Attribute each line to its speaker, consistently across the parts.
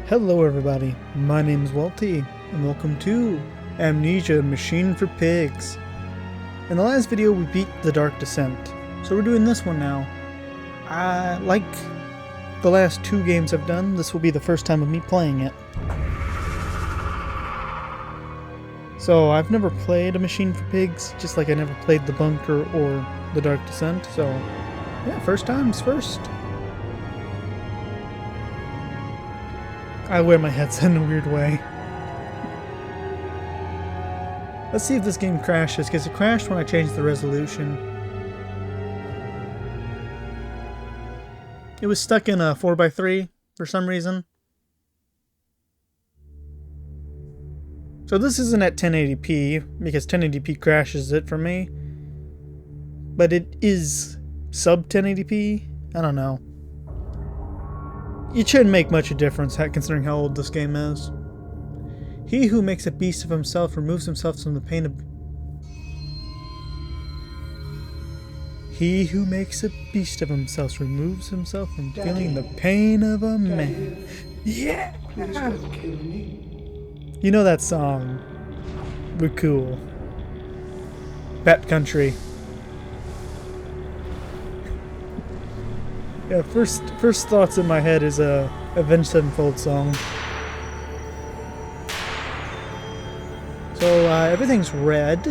Speaker 1: Hello everybody, my name is Walty, and welcome to Amnesia Machine for Pigs. In the last video we beat the Dark Descent, so we're doing this one now. Like the last two games I've done, this will be the first time of me playing it. So I've never played a Machine for Pigs, just like I never played the Bunker or the Dark Descent, so yeah, first time's first. I wear my headset in a weird way. Let's see if this game crashes, because it crashed when I changed the resolution. It was stuck in a 4x3 for some reason. So this isn't at 1080p, because 1080p crashes it for me. But it is sub 1080p? I don't know. It shouldn't make much of a difference, considering how old this game is. He who makes a beast of himself removes himself from the pain of... He who makes a beast of himself removes himself from feeling the pain of a man. Yeah! You know that song. We're cool. Pet Country. Yeah, first thoughts in my head is a Avenged Sevenfold song. So everything's red.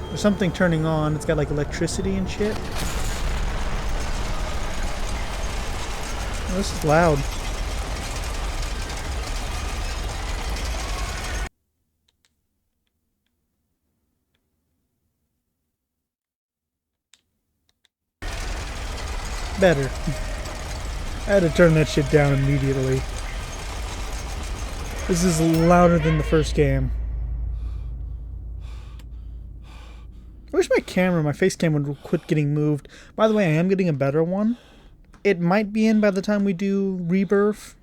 Speaker 1: There's something turning on. It's got like electricity and shit. Oh, this is loud. Better. I had to turn that shit down immediately. This is louder than the first game. I wish my face cam would quit getting moved. By the way, I am getting a better one. It might be in by the time we do Rebirth.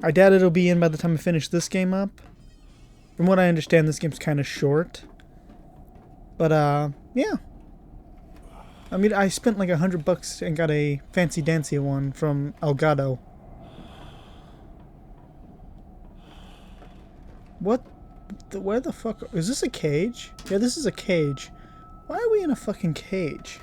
Speaker 1: I doubt it'll be in by the time I finish this game up. From what I understand, this game's kind of short. But, yeah. I mean, I spent like $100 and got a fancy-dancy one from Elgato. What? Where the fuck? Is this a cage? Yeah, this is a cage. Why are we in a fucking cage?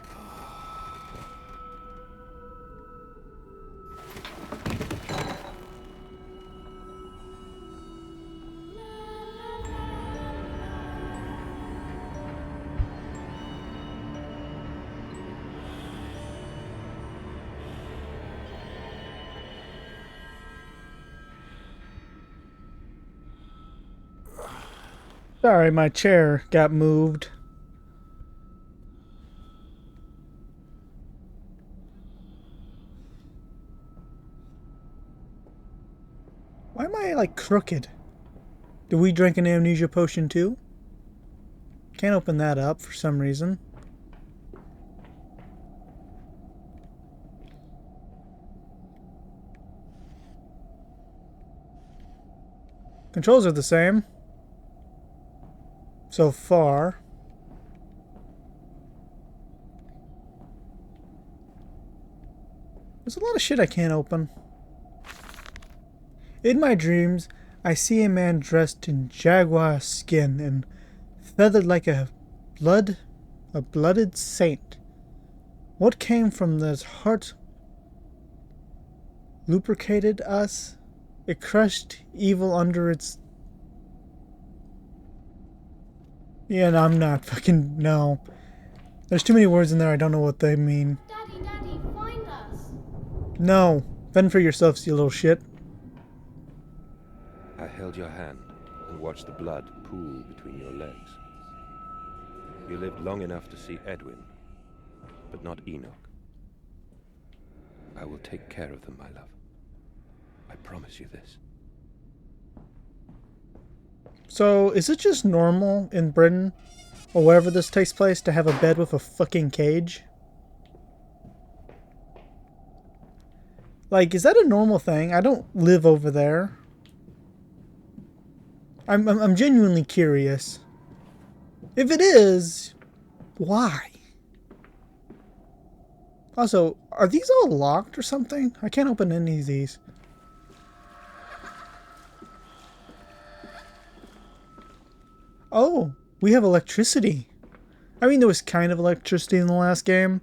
Speaker 1: Sorry, my chair got moved. Why am I, like, crooked? Did we drink an amnesia potion too? Can't open that up for some reason. Controls are the same. So far. There's a lot of shit I can't open. In my dreams, I see a man dressed in jaguar skin and feathered like a blooded saint. What came from this heart lubricated us? It crushed evil under its... Yeah, no, I'm not fucking... No. There's too many words in there, I don't know what they mean.
Speaker 2: Daddy, find us!
Speaker 1: No. Fend for yourselves, you little shit.
Speaker 3: I held your hand and watched the blood pool between your legs. You lived long enough to see Edwin, but not Enoch. I will take care of them, my love. I promise you this.
Speaker 1: So, is it just normal in Britain, or wherever this takes place, to have a bed with a fucking cage? Like, is that a normal thing? I don't live over there. I'm genuinely curious. If it is, why? Also, are these all locked or something? I can't open any of these. Oh, we have electricity. I mean, there was kind of electricity in the last game,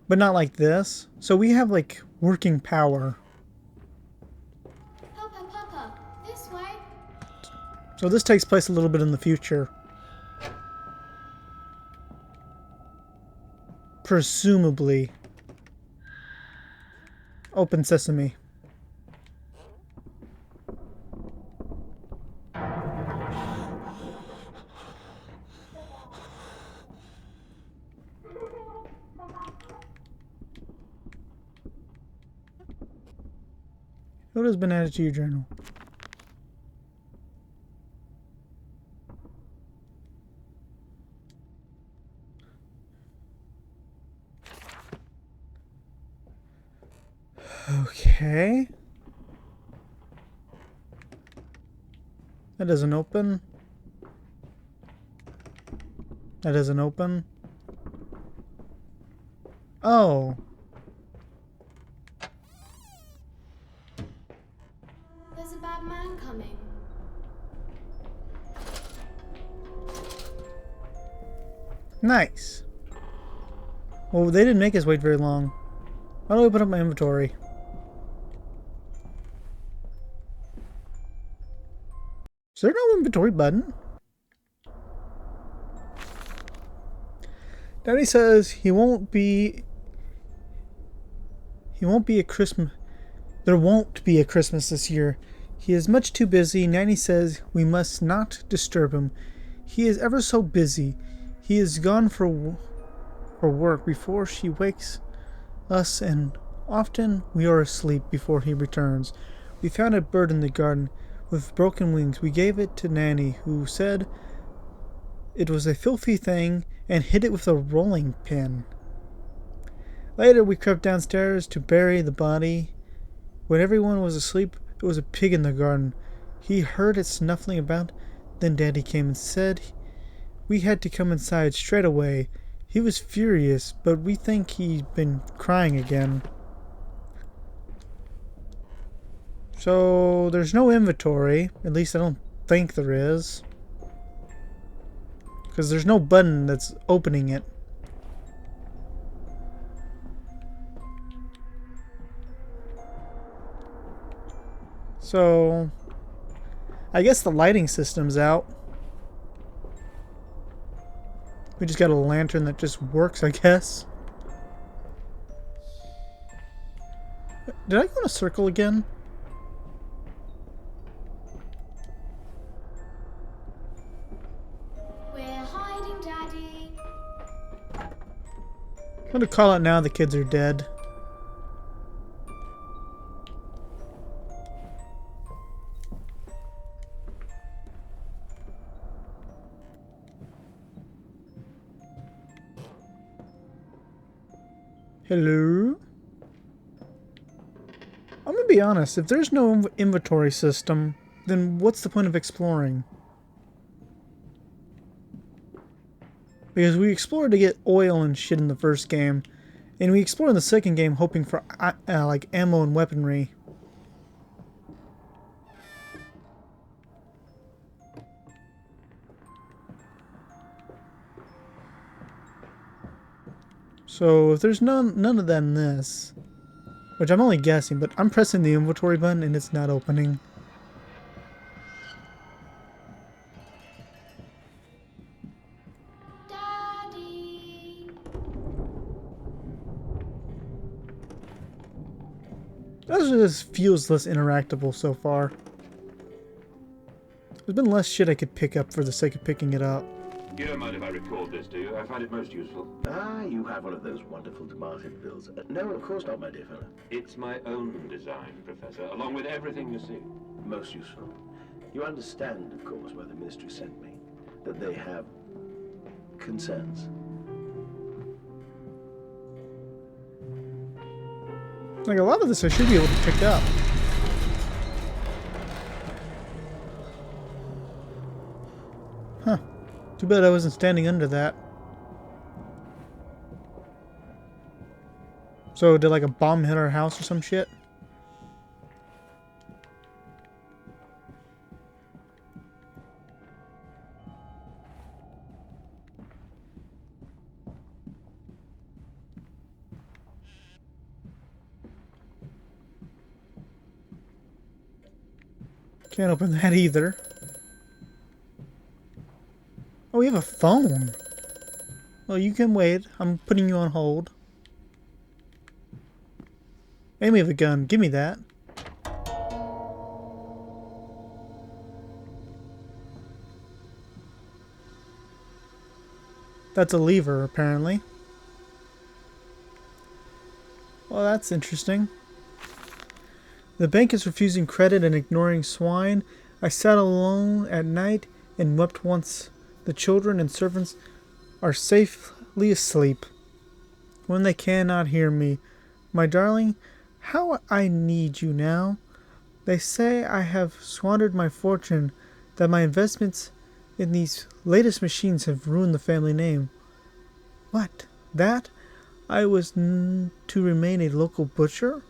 Speaker 1: but not like this. So we have, like, working power.
Speaker 2: Papa, Papa, this way.
Speaker 1: So this takes place a little bit in the future. Presumably. Open sesame. What has been added to your journal? Okay. That doesn't open. That doesn't open. Oh.
Speaker 2: There's a bad man coming.
Speaker 1: Nice. Well, they didn't make us wait very long. How do I open up my inventory? Is there no inventory button? Daddy says he won't be a Christmas. There won't be a Christmas this year. He is much too busy. Nanny says we must not disturb him. He is ever so busy. He is gone for work before she wakes us, and often we are asleep before he returns. We found a bird in the garden with broken wings. We gave it to Nanny, who said it was a filthy thing and hit it with a rolling pin. Later, we crept downstairs to bury the body. When everyone was asleep, there was a pig in the garden. He heard it snuffling about. Then Daddy came and said we had to come inside straight away. He was furious, but we think he's been crying again. So, there's no inventory. At least I don't think there is. Because there's no button that's opening it. So, I guess the lighting system's out. We just got a lantern that just works, I guess. Did I go in a circle again?
Speaker 2: We're hiding, Daddy.
Speaker 1: I'm gonna call it now the kids are dead. Hello? I'm gonna be honest, if there's no inventory system, then what's the point of exploring? Because we explored to get oil and shit in the first game, and we explored in the second game hoping for like ammo and weaponry. So if there's none of that in this, which I'm only guessing, but I'm pressing the inventory button and it's not opening.
Speaker 2: Daddy.
Speaker 1: That just feels less interactable so far. There's been less shit I could pick up for the sake of picking it up.
Speaker 4: You don't mind if I record this, do you? I find it most useful.
Speaker 5: Ah, you have one of those wonderful Demartin bills. No, of course not, my dear fellow.
Speaker 4: It's my own design, Professor, along with everything you see.
Speaker 5: Most useful. You understand, of course, why the Ministry sent me. That they have concerns.
Speaker 1: Like a lot of this I should be able to pick up. Huh. Too bad I wasn't standing under that. So did like a bomb hit our house or some shit? Can't open that either. Oh, we have a phone. Well, you can wait. I'm putting you on hold. And we have a gun. Give me that. That's a lever, apparently. Well, that's interesting. The bank is refusing credit and ignoring swine. I sat alone at night and wept once. The children and servants are safely asleep when they cannot hear me. My darling, how I need you now. They say I have squandered my fortune, that my investments in these latest machines have ruined the family name. What? That? I was to remain a local butcher?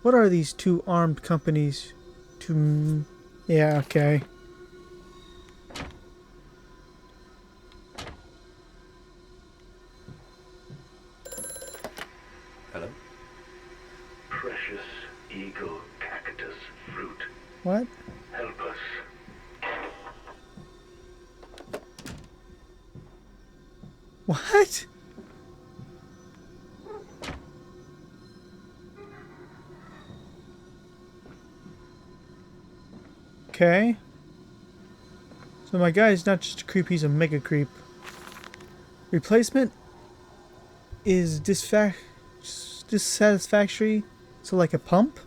Speaker 1: What are these two armed companies to... Yeah, okay.
Speaker 3: Hello?
Speaker 5: Precious eagle cactus fruit.
Speaker 1: What?
Speaker 5: Help us.
Speaker 1: What? Okay. So my guy is not just a creep, he's a mega creep. Replacement is dissatisfactory, so like a pump?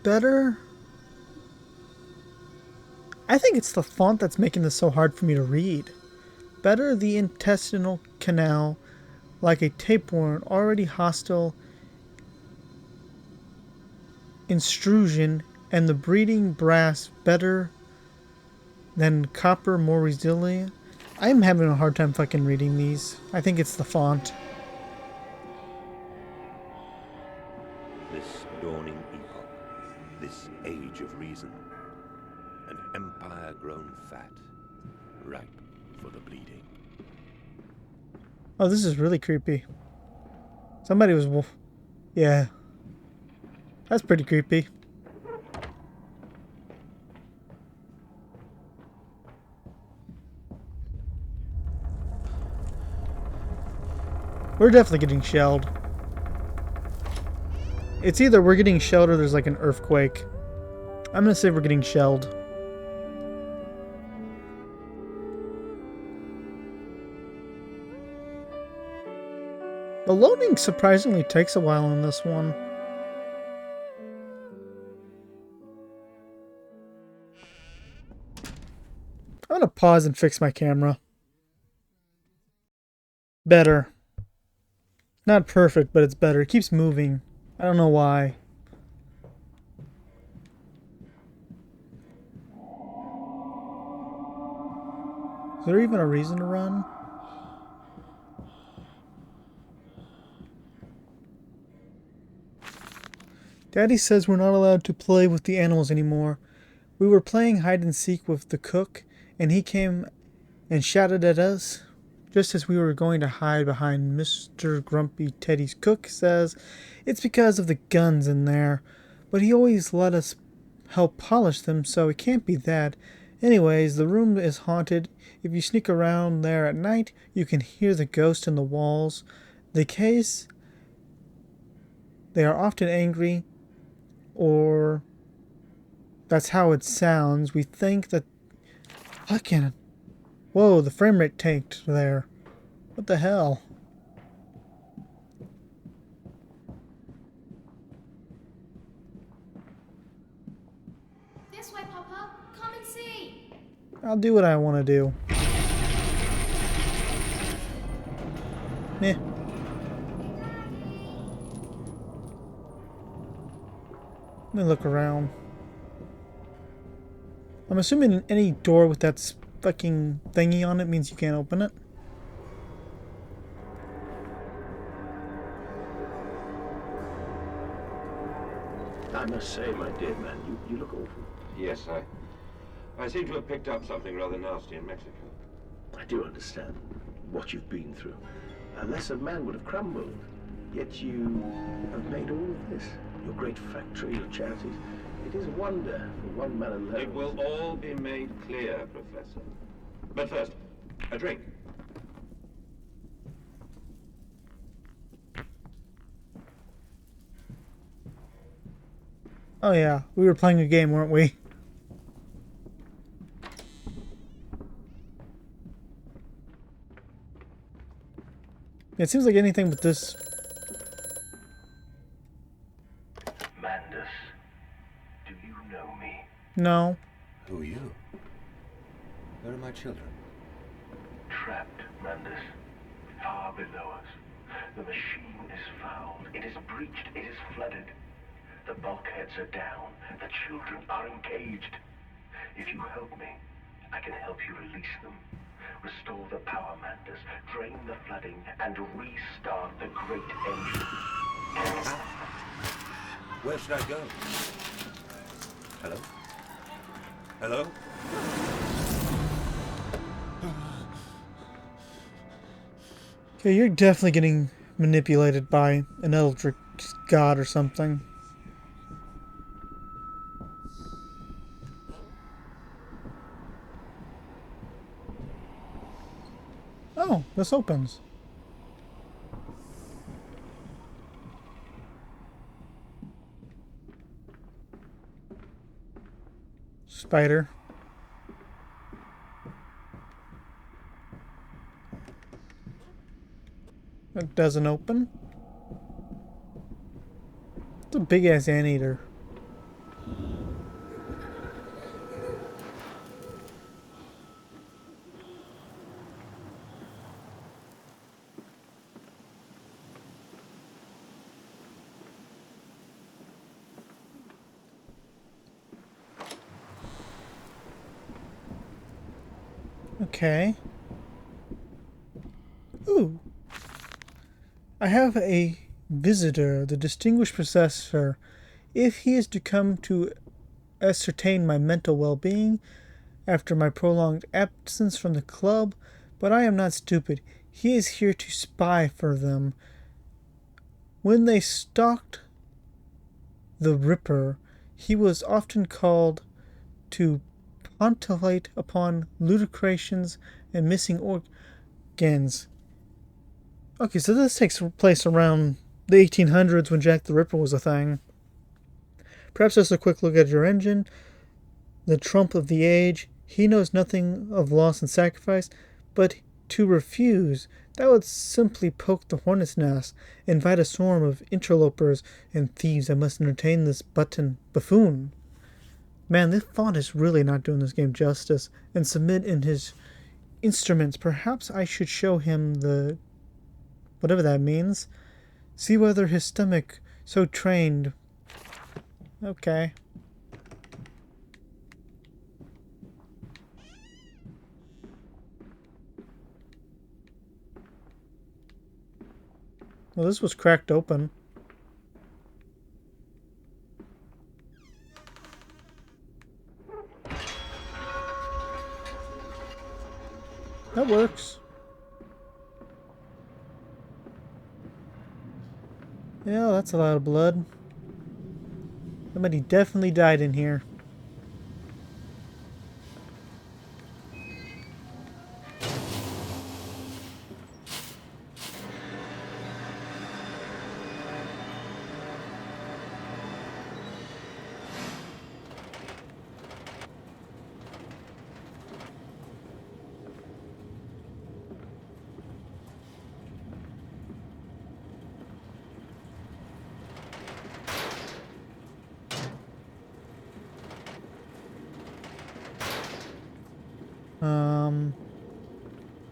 Speaker 1: Better? I think it's the font that's making this so hard for me to read. Better the intestinal canal, like a tapeworm, already hostile intrusion, and the breeding brass better than copper, more resilient. I'm having a hard time fucking reading these. I think it's the font.
Speaker 3: This dawning epoch, this age of reason, an empire grown fat, ripe for the bleeding.
Speaker 1: Oh, this is really creepy. Somebody was... Yeah. That's pretty creepy. We're definitely getting shelled. It's either we're getting shelled or there's like an earthquake. I'm gonna say we're getting shelled. The loading surprisingly takes a while on this one. I'm gonna pause and fix my camera. Better. Not perfect, but it's better. It keeps moving. I don't know why. Is there even a reason to run? Daddy says we're not allowed to play with the animals anymore. We were playing hide and seek with the cook, and he came and shouted at us just as we were going to hide behind Mr. Grumpy. Teddy's cook says it's because of the guns in there, but he always let us help polish them, so it can't be that. Anyways, the room is haunted. If you sneak around there at night, you can hear the ghost in the walls. The case, they are often angry, or that's how it sounds. We think that... Fucking... Whoa, the frame rate tanked there. What the hell?
Speaker 2: This way, Papa. Come and see.
Speaker 1: I'll do what I want to do. Meh. Let me look around. I'm assuming any door with that fucking thingy on it means you can't open it.
Speaker 5: I must say, my dear man, you look awful.
Speaker 4: Yes, I seem to have picked up something rather nasty in Mexico.
Speaker 5: I do understand what you've been through. A lesser man would have crumbled. Yet you have made all of this. Your great factory, your charities. It is a wonder for one man alone.
Speaker 4: It will all be made clear, Professor. But first, a drink.
Speaker 1: Oh yeah, we were playing a game, weren't we? It seems like anything but this.
Speaker 5: Mandus, do you know me?
Speaker 1: No.
Speaker 3: Who are you? Where are my children?
Speaker 5: Trapped, Mandus. Far below us. The machine is fouled. It is breached. It is flooded. The bulkheads are down. The children are engaged. If you help me, I can help you release them. Restore the power, Mandus. Drain the flooding and restart the great engine.
Speaker 3: Where should I go? Hello? Hello?
Speaker 1: Okay, you're definitely getting manipulated by an eldritch god or something. Oh, this opens. Spider. It doesn't open. It's a big ass anteater. Okay. Ooh. I have a visitor, the distinguished professor. If he is to come to ascertain my mental well-being after my prolonged absence from the club, but I am not stupid. He is here to spy for them. When they stalked the Ripper, he was often called to pontificate upon ludicrations and missing organs. Okay, so this takes place around the 1800s when Jack the Ripper was a thing. Perhaps just a quick look at your engine. The trump of the age. He knows nothing of loss and sacrifice, but to refuse, that would simply poke the hornet's nest, invite a swarm of interlopers and thieves that must entertain this buffoon. Man, this font is really not doing this game justice. And submit in his instruments. Perhaps I should show him the... whatever that means. See whether his stomach so trained... Okay. Well, this was cracked open. That works. Yeah, that's a lot of blood. Somebody definitely died in here.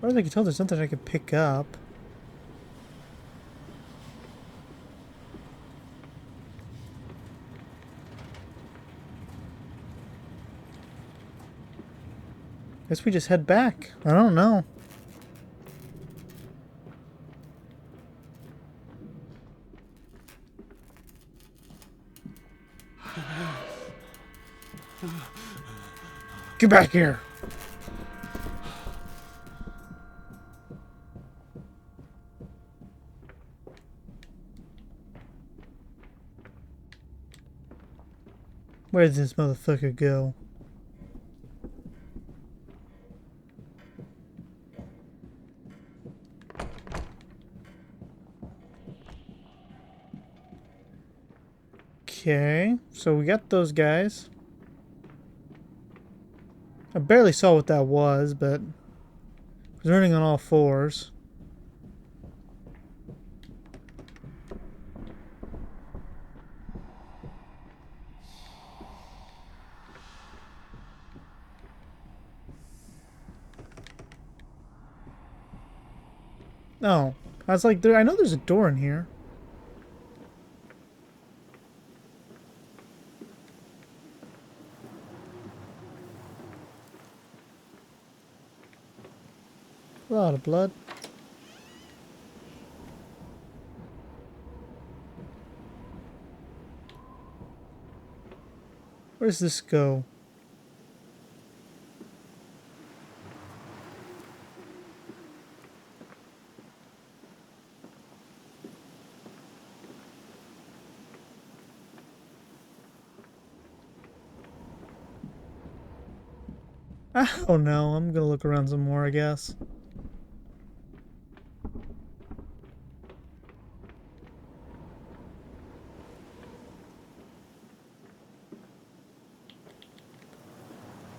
Speaker 1: Or as I can tell, there's something I could pick up. Guess we just head back. I don't know. Get back here! Where did this motherfucker go? Okay, so we got those guys. I barely saw what that was, but I was running on all fours. No, I was like, I know there's a door in here. A lot of blood. Where does this go? Oh no, I'm gonna look around some more, I guess.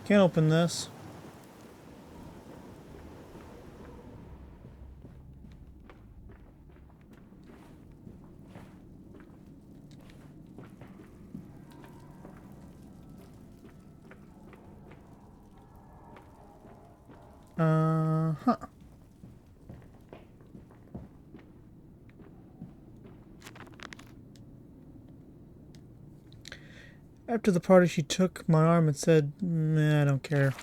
Speaker 1: Can't open this. Huh. After the party, she took my arm and said, "Nah, I don't care."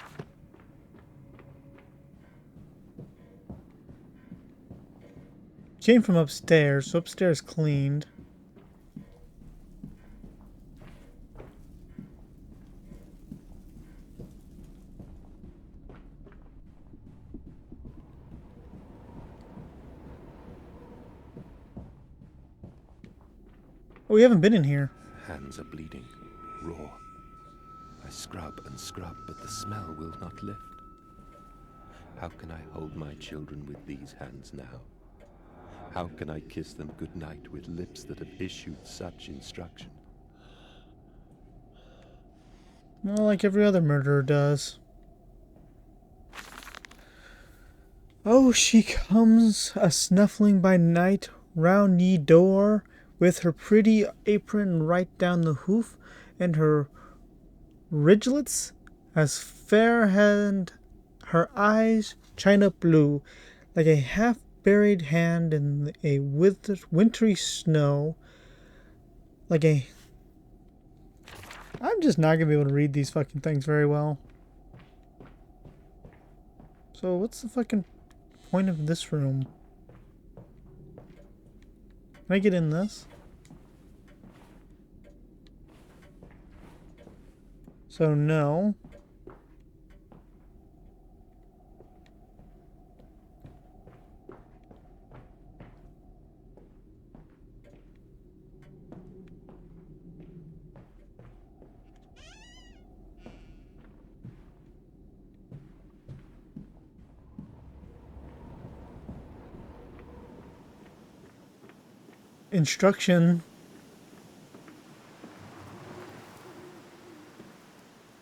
Speaker 1: Came from upstairs, so upstairs cleaned. Oh, we haven't been in here.
Speaker 3: Hands are bleeding, raw. I scrub and scrub, but the smell will not lift. How can I hold my children with these hands now? How can I kiss them goodnight with lips that have issued such instruction?
Speaker 1: Well, like every other murderer does. Oh, she comes a-snuffling by night round ye door, with her pretty apron right down the hoof, and her ridglets as fair and her eyes china blue, like a half-buried hand in a wintry snow, like a... I'm just not gonna be able to read these fucking things very well. So what's the fucking point of this room? Can I get in this? So no. Instruction.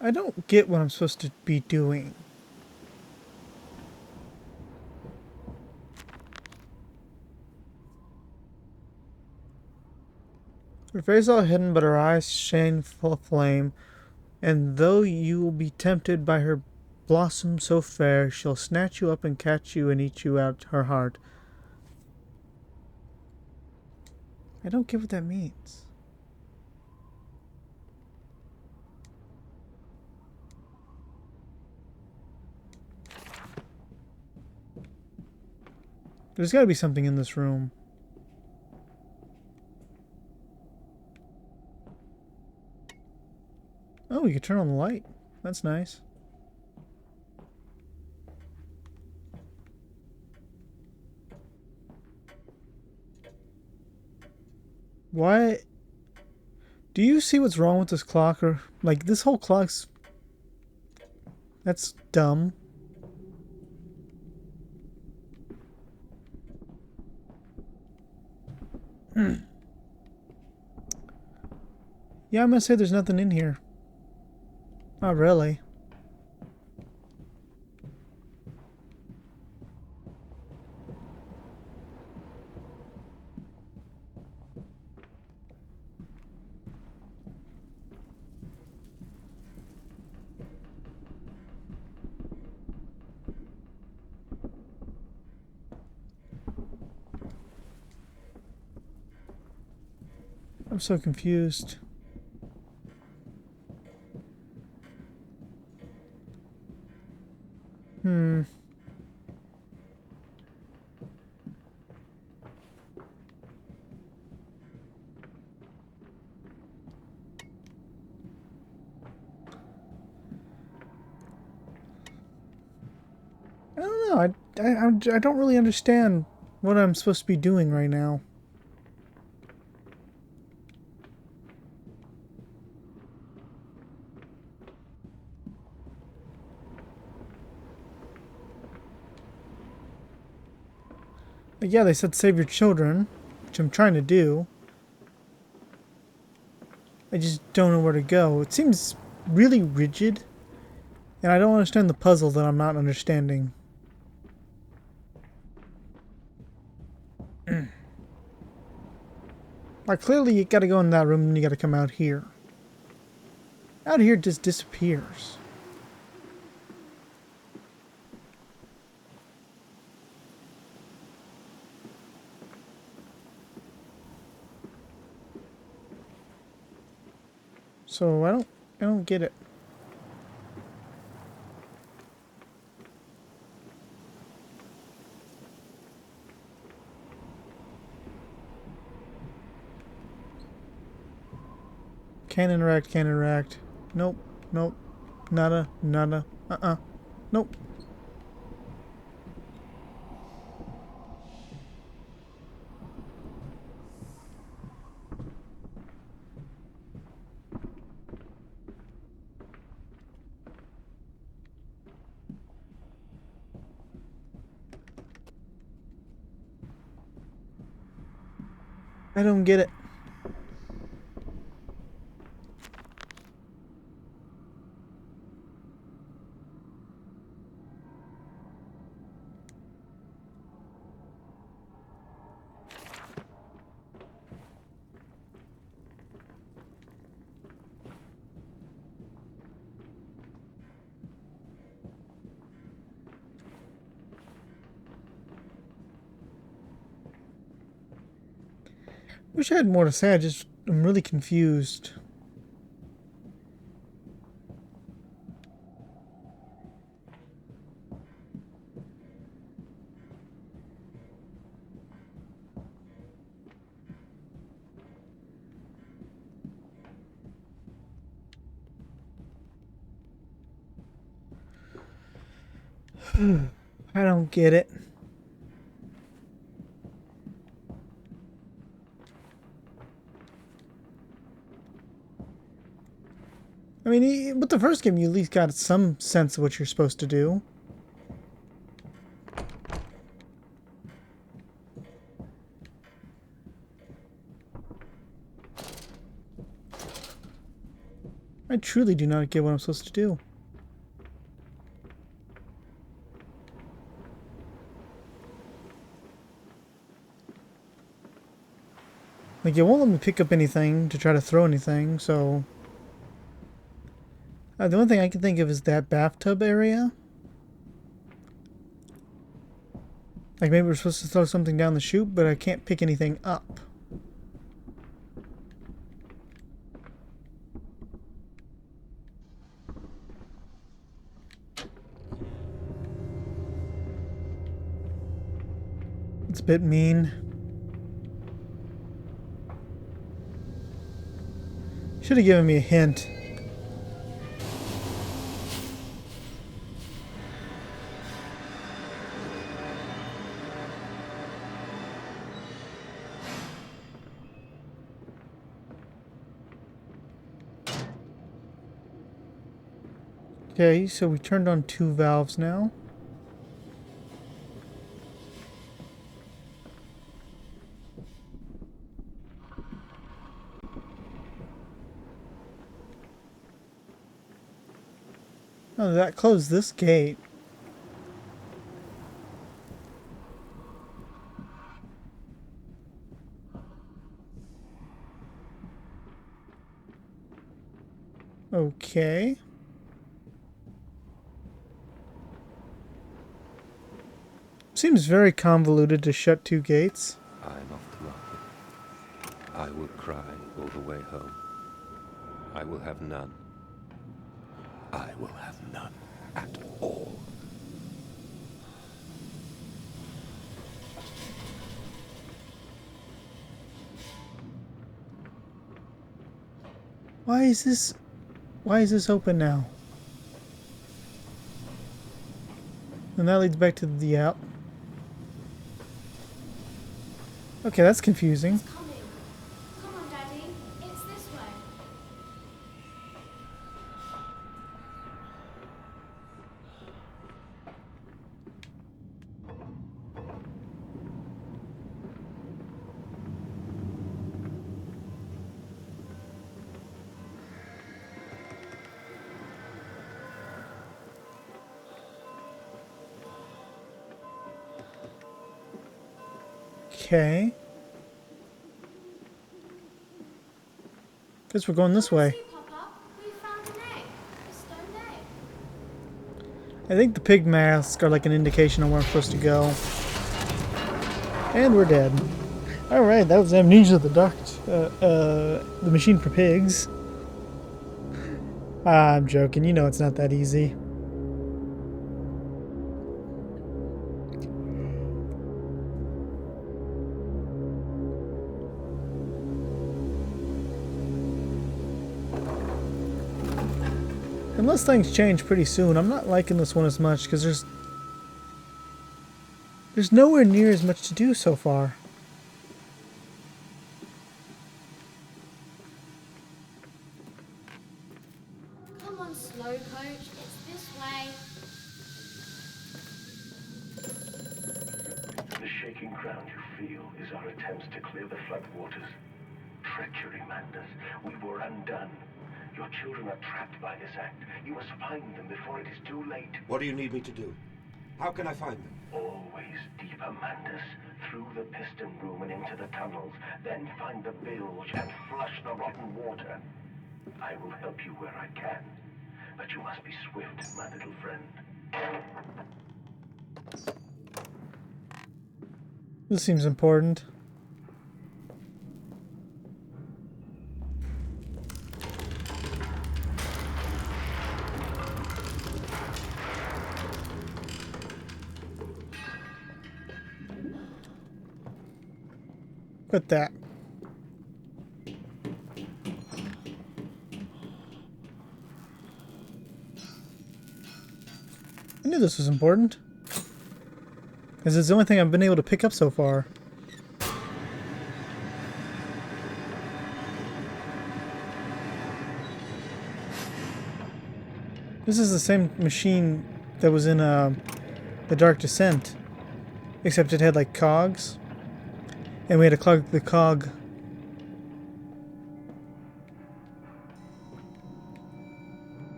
Speaker 1: I don't get what I'm supposed to be doing. Her face all hidden, but her eyes shine full of flame. And though you will be tempted by her blossom so fair, she'll snatch you up and catch you and eat you out her heart. I don't get what that means. There's got to be something in this room. Oh, you can turn on the light. That's nice. Why? Do you see what's wrong with this clock? Or, like, this whole clock's... That's dumb. Yeah, I'm gonna say there's nothing in here. Not really. I'm so confused. I don't know. I don't really understand what I'm supposed to be doing right now. Like, yeah, they said save your children, which I'm trying to do. I just don't know where to go. It seems really rigid, and I don't understand the puzzle that I'm not understanding. Like, clearly you gotta go in that room and you gotta come out here. Out here it just disappears. So I don't get it. Can't interact, can't interact. Nope, nope. Nada, nada. Nope. I don't get it. Wish I had more to say. I'm really confused. I don't get it. I mean, with the first game, you at least got some sense of what you're supposed to do. I truly do not get what I'm supposed to do. Like, it won't let me pick up anything to try to throw anything, so... the only thing I can think of is that bathtub area. Like, maybe we're supposed to throw something down the chute, but I can't pick anything up. It's a bit mean. Should have given me a hint. Okay, so we turned on 2 valves now. Oh, that closed this gate. Okay. Seems very convoluted to shut 2 gates.
Speaker 3: I am off to market. I will cry all the way home. I will have none. I will have none at all.
Speaker 1: Why is this open now? And that leads back to the out. Okay, that's confusing.
Speaker 2: It's coming. Come on, Daddy. It's this way.
Speaker 1: Okay. Guess we're going this way.
Speaker 2: See, Papa, we found an egg. A stone egg.
Speaker 1: I think the pig masks are like an indication of where I'm supposed to go. And we're dead. Alright, that was Amnesia the machine for pigs. I'm joking, you know it's not that easy. Unless things change pretty soon, I'm not liking this one as much because there's nowhere near as much to do so far.
Speaker 2: Come on, slow coach. It's this way.
Speaker 5: The shaking ground you feel is our attempts to clear the floodwaters. Treachery, Mandus. We were undone. Your children are trapped by this act. You must find them before it is too late.
Speaker 3: What do you need me to do? How can I find them?
Speaker 5: Always deeper, Mandus. Through the piston room and into the tunnels. Then find the bilge and flush the rotten water. I will help you where I can. But you must be swift, my little friend.
Speaker 1: This seems important. Put that. I knew this was important. Because it's the only thing I've been able to pick up so far. This is the same machine that was in The Dark Descent. Except it had like cogs. And we had to clog the cog.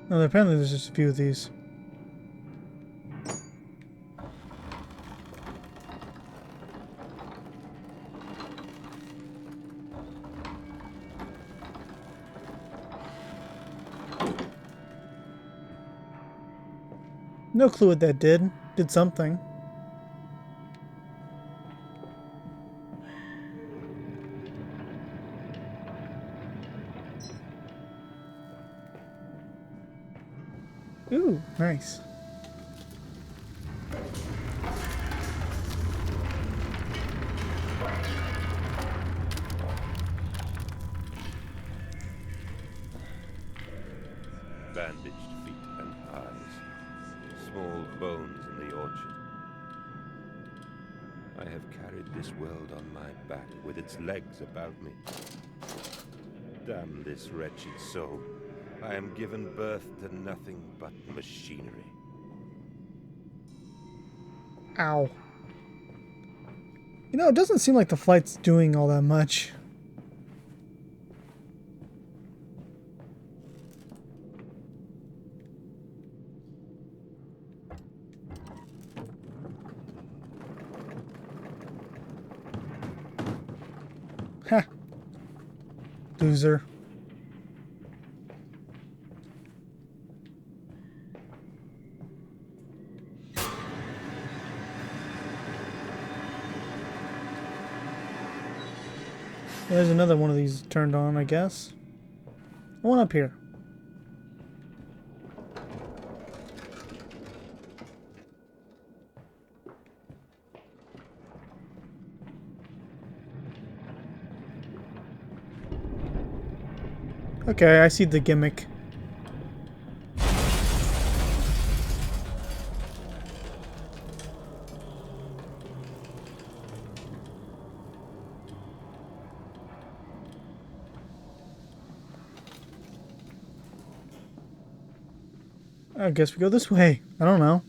Speaker 1: No, apparently there's just a few of these. No clue what that did. Did something. Ooh, nice.
Speaker 3: Bandaged feet and eyes. Small bones in the orchard. I have carried this world on my back with its legs about me. Damn this wretched soul. I am given birth to nothing but machinery.
Speaker 1: Ow. You know, it doesn't seem like the flight's doing all that much. Ha! Loser. There's another one of these turned on, I guess. One up here. Okay, I see the gimmick. I guess we go this way. I don't know.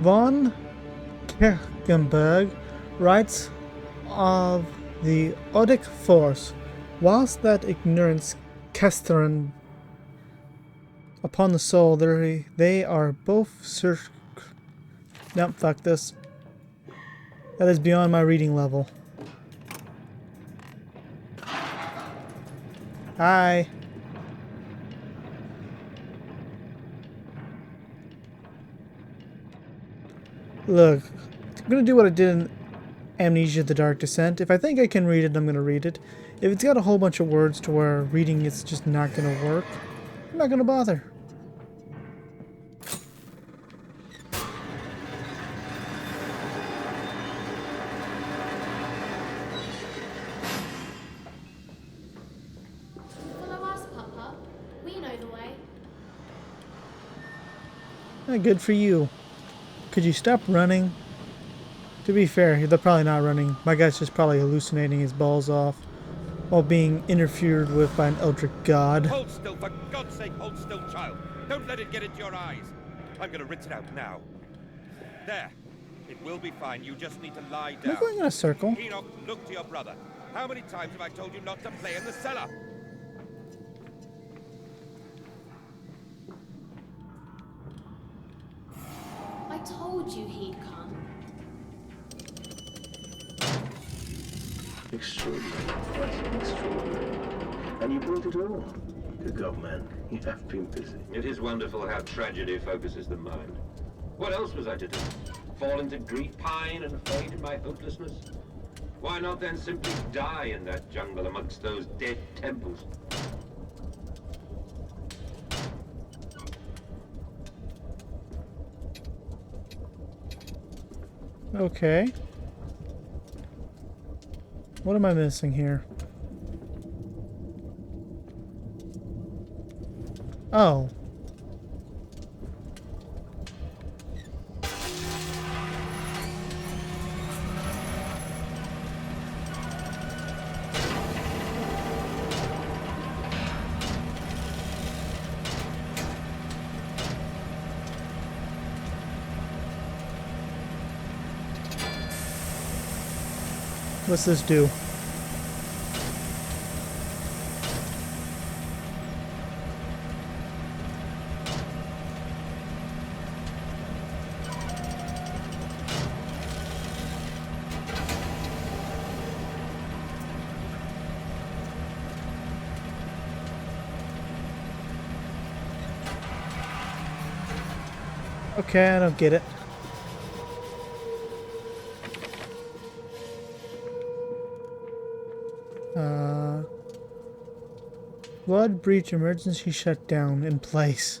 Speaker 1: Von Kirchenberg writes of the Odic force, whilst that ignorance castern upon the soul, they are both Nope, fuck this. That is beyond my reading level. Hi. Look, I'm gonna do what I did in Amnesia: The Dark Descent. If I think I can read it, I'm gonna read it. If it's got a whole bunch of words to where reading it's just not gonna work, I'm not gonna bother.
Speaker 2: Follow us, Papa. We know the way.
Speaker 1: Good for you. Could you stop running? To be fair, they're probably not running. My guy's just probably hallucinating his balls off while being interfered with by an eldritch god.
Speaker 3: Hold still, for God's sake, hold still, child. Don't let it get into your eyes. I'm gonna rinse it out now. There. It will be fine. You just need to lie
Speaker 1: Am I
Speaker 3: down.
Speaker 1: going in a circle?
Speaker 3: Enoch, look to your brother. How many times have I told you not to play in the cellar?
Speaker 2: I told you he'd come.
Speaker 5: Extraordinary. Extraordinary. And you brought it all. Good God, man. You have been busy.
Speaker 4: It is wonderful how tragedy focuses the mind. What else was I to do? Fall into grief, pine, and fade in my hopelessness? Why not then simply die in that jungle amongst those dead temples?
Speaker 1: Okay. What am I missing here? Oh. What's this do? Okay, I don't get it. Blood breach emergency shutdown in place.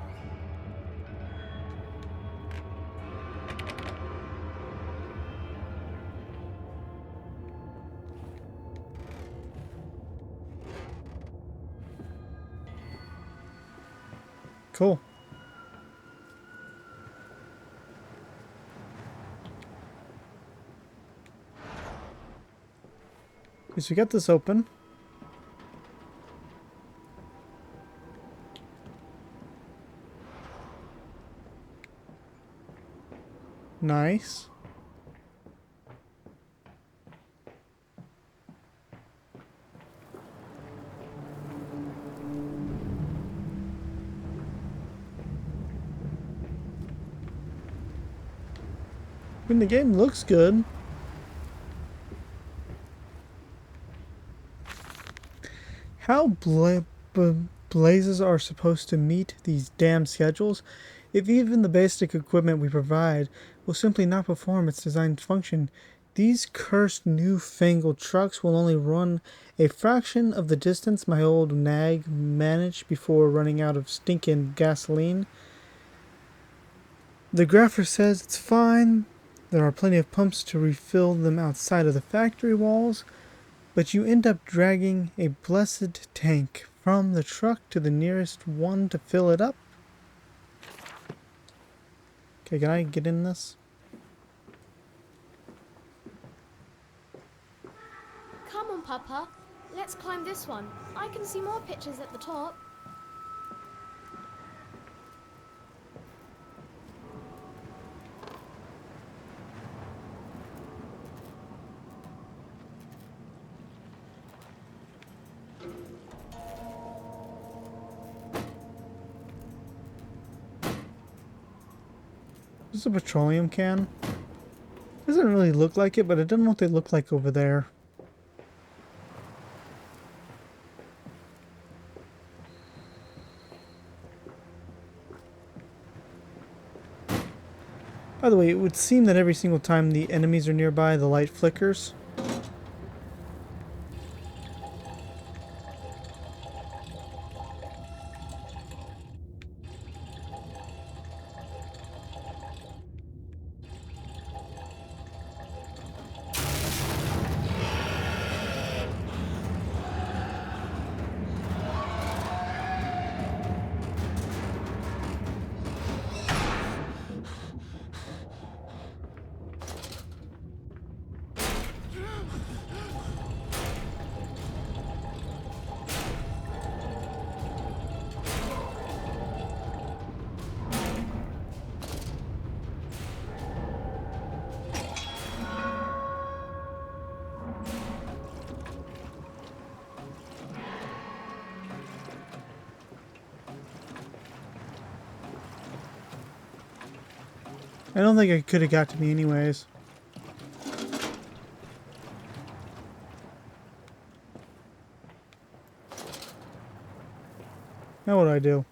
Speaker 1: Cool. Okay, so we got this open. Nice. I mean, the game looks good. How blazes are supposed to meet these damn schedules if even the basic equipment we provide will simply not perform its designed function? These cursed newfangled trucks will only run a fraction of the distance my old nag managed before running out of stinking gasoline. The grapher says it's fine. There are plenty of pumps to refill them outside of the factory walls, but you end up dragging a blessed tank from the truck to the nearest one to fill it up. Okay, can I get in this?
Speaker 2: Come on, Papa. Let's climb this one. I can see more pictures at the top.
Speaker 1: This is a petroleum can. Doesn't really look like it, but I don't know what they look like over there. By the way, it would seem that every single time the enemies are nearby, the light flickers. I don't think it could have got to me anyways. Now what do I do?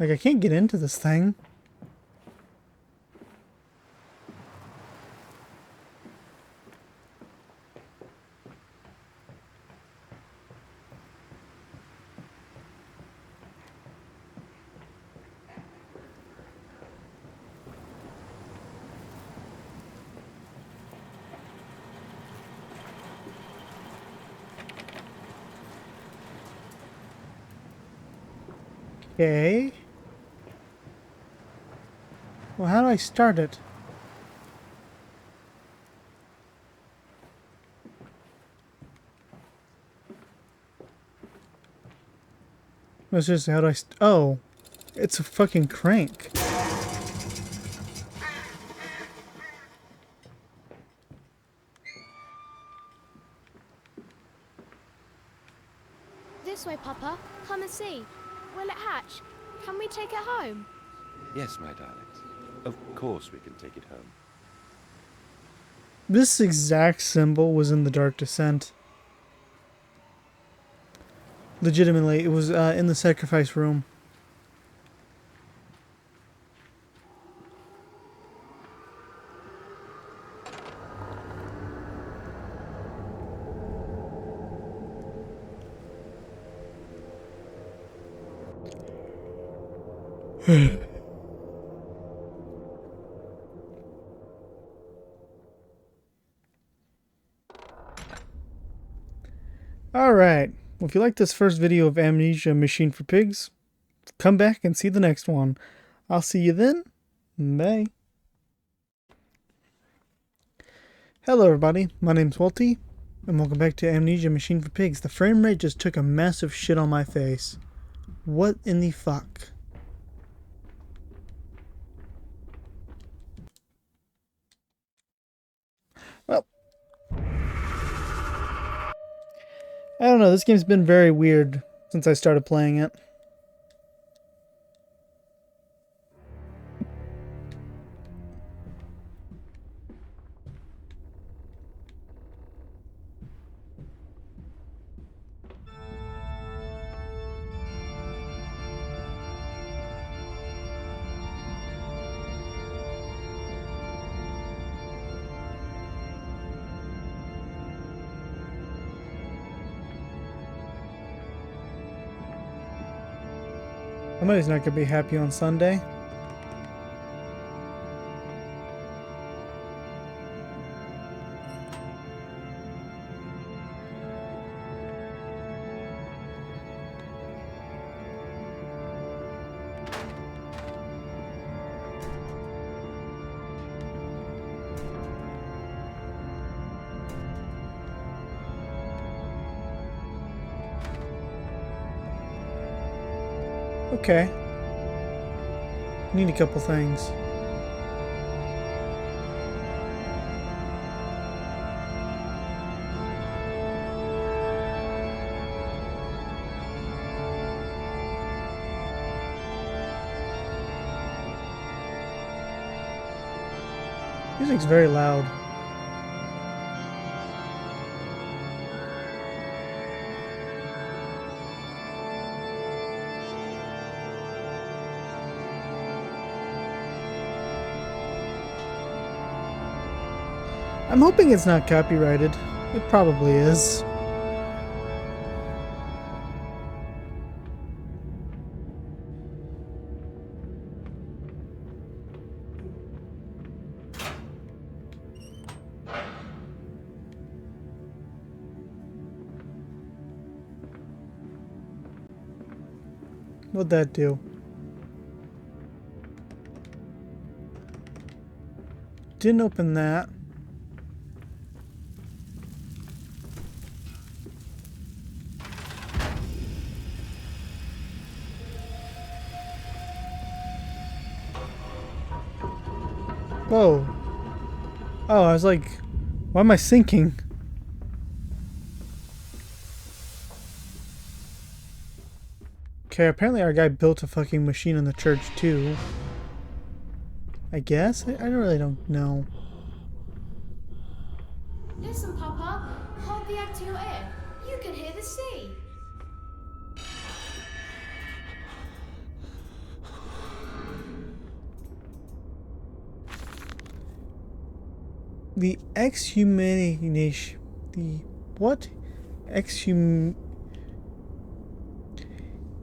Speaker 1: Like, I can't get into this thing. Okay. Well, how do I start it? No, seriously, how do I oh. It's a fucking crank.
Speaker 2: This way, Papa. Come and see. Will it hatch? Can we take it home?
Speaker 3: Yes, my darlings. Of course we can take it home.
Speaker 1: This exact symbol was in the Dark Descent. Legitimately, it was in the sacrifice room. If you like this first video of Amnesia Machine for Pigs, come back and see the next one. I'll see you then. Bye. Hello everybody, my name's Walty, and welcome back to Amnesia Machine for Pigs. The frame rate just took a massive shit on my face. What in the fuck? Well, I don't know, this game's been very weird since I started playing it. Somebody's not gonna be happy on Sunday. Okay. Need a couple things. Music's very loud. I'm hoping it's not copyrighted. It probably is. What'd that do? Didn't open that. Whoa. Oh, I was like, why am I sinking? Okay, apparently our guy built a fucking machine in the church too. I guess? I really don't know.
Speaker 2: Listen, Papa. Hold the egg to your ear. You can hear the sea.
Speaker 1: The exhumation... The... What?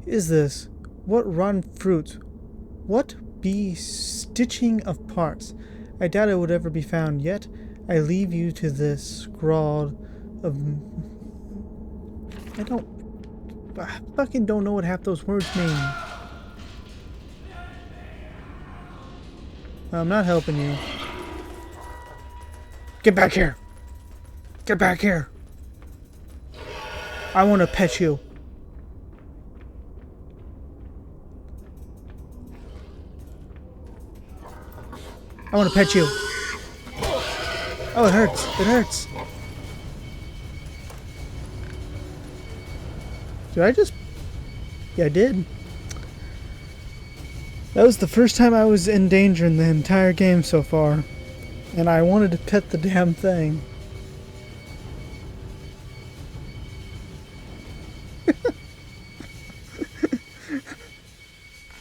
Speaker 1: Is this? What rotten fruits? What be stitching of parts? I doubt it would ever be found, yet I leave you to this scrawl of... I fucking don't know what half those words mean. I'm not helping you. Get back here! Get back here! I want to pet you. I want to pet you. Oh, it hurts. It hurts. Did I just... Yeah, I did. That was the first time I was in danger in the entire game so far. And I wanted to pet the damn thing.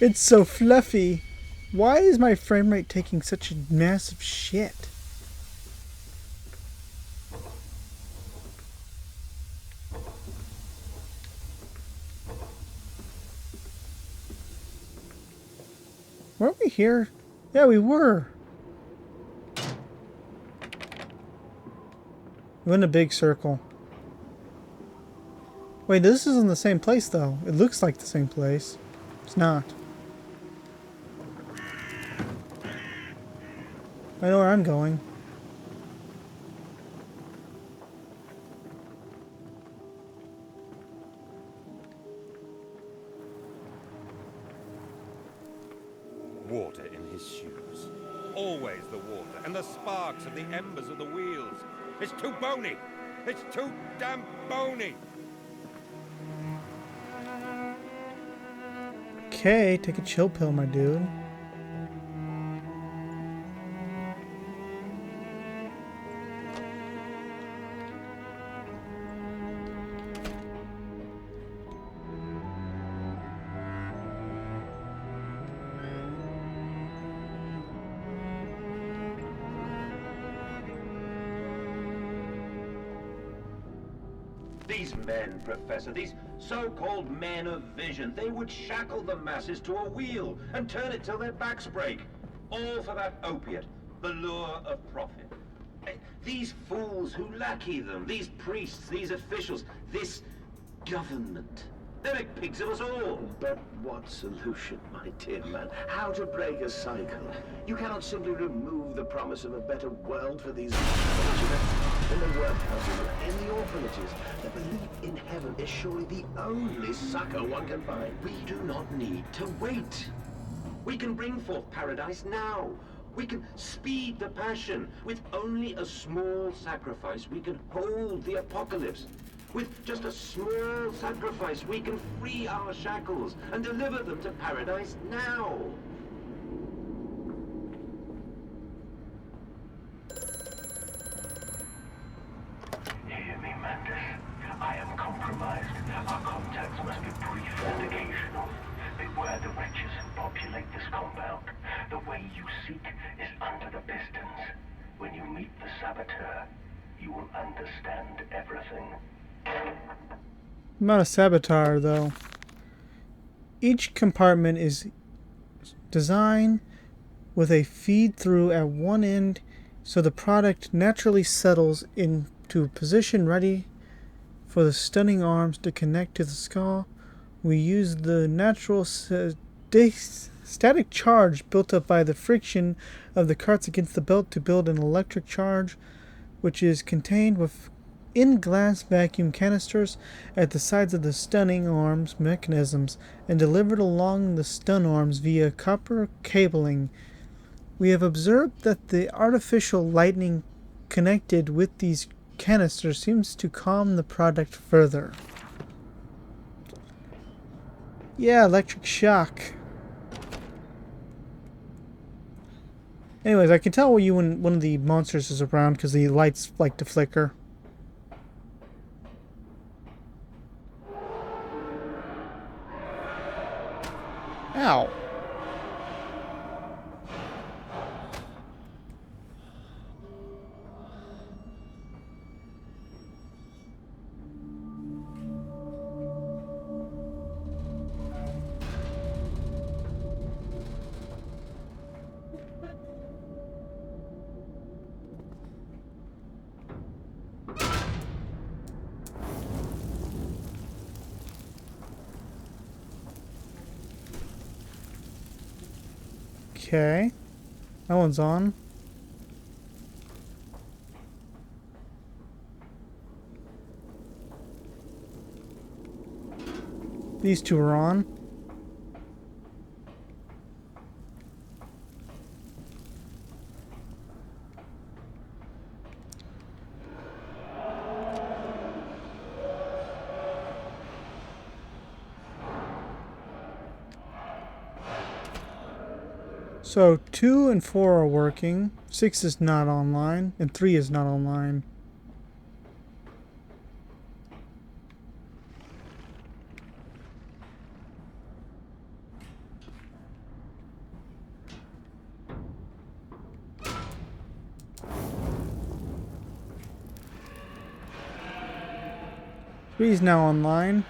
Speaker 1: It's so fluffy. Why is my frame rate taking such a massive shit? Weren't we here? Yeah, we were. We went in a big circle. Wait, this isn't the same place though. It looks like the same place. It's not. I know where I'm going.
Speaker 3: Water in his shoes. Always the water, and the sparks of the embers of the wheels. It's too bony! It's too damn bony!
Speaker 1: Okay, take a chill pill, my dude.
Speaker 4: These men, Professor, these so-called men of vision, they would shackle the masses to a wheel and turn it till their backs break. All for that opiate, the lure of profit. These fools who lackey them, these priests, these officials, this government. They make pigs of us all.
Speaker 5: But what solution, my dear man? How to break a cycle? You cannot simply remove the promise of a better world for these unfortunate. In the workhouses, in the orphanages, the belief in heaven is surely the only succor one can find.
Speaker 4: We do not need to wait. We can bring forth paradise now. We can speed the passion. With only a small sacrifice, we can hold the apocalypse. With just a small sacrifice, we can free our shackles and deliver them to paradise now.
Speaker 5: Hear me, Mandus. I am compromised. Our contacts must be brief and occasional. Beware the wretches who populate this compound. The way you seek is under the pistons. When you meet the saboteur, you will understand everything.
Speaker 1: I'm not a saboteur, though. Each compartment is designed with a feed-through at one end, so the product naturally settles into a position ready for the stunning arms to connect to the skull. We use the natural static charge built up by the friction of the carts against the belt to build an electric charge, which is contained in glass vacuum canisters at the sides of the stunning arms mechanisms and delivered along the stun arms via copper cabling. We have observed that the artificial lightning connected with these canisters seems to calm the product further. Yeah, electric shock. Anyways, I can tell when one of the monsters is around because the lights like to flicker. Ow. Okay. That one's on. These two are on. So 2 and 4 are working, 6 is not online, and 3 is not online. Three is now online.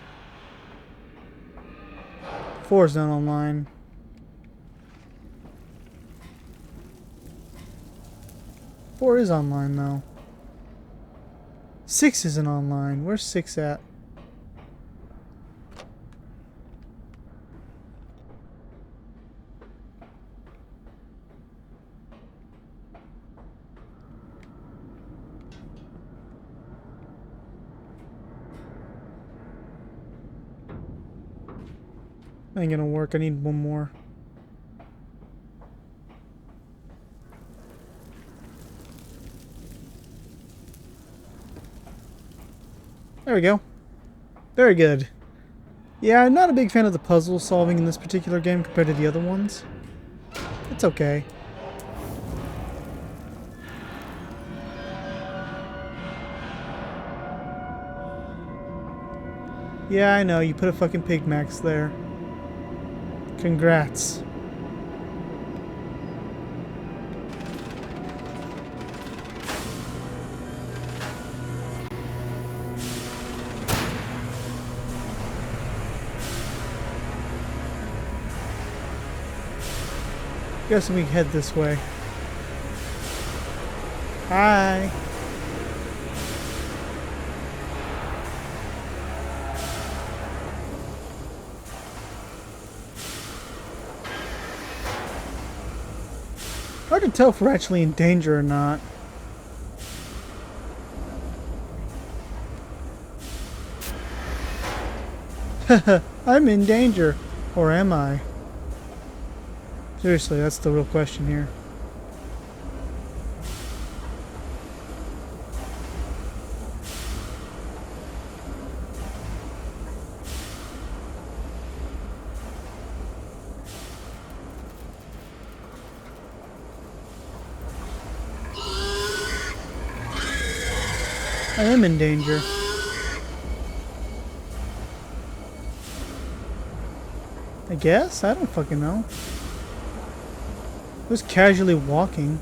Speaker 1: 4 is not online. 4 is online though. 6 isn't online. Where's 6 at? Ain't gonna work. I need one more. There we go. Very good. Yeah, I'm not a big fan of the puzzle solving in this particular game compared to the other ones. It's okay. Yeah, I know, you put a fucking Pig Max there. Congrats. Guess we head this way. Hi. Hard to tell if we're actually in danger or not. I'm in danger. Or am I? Seriously, that's the real question here. I am in danger. I guess? I don't fucking know. Just casually walking.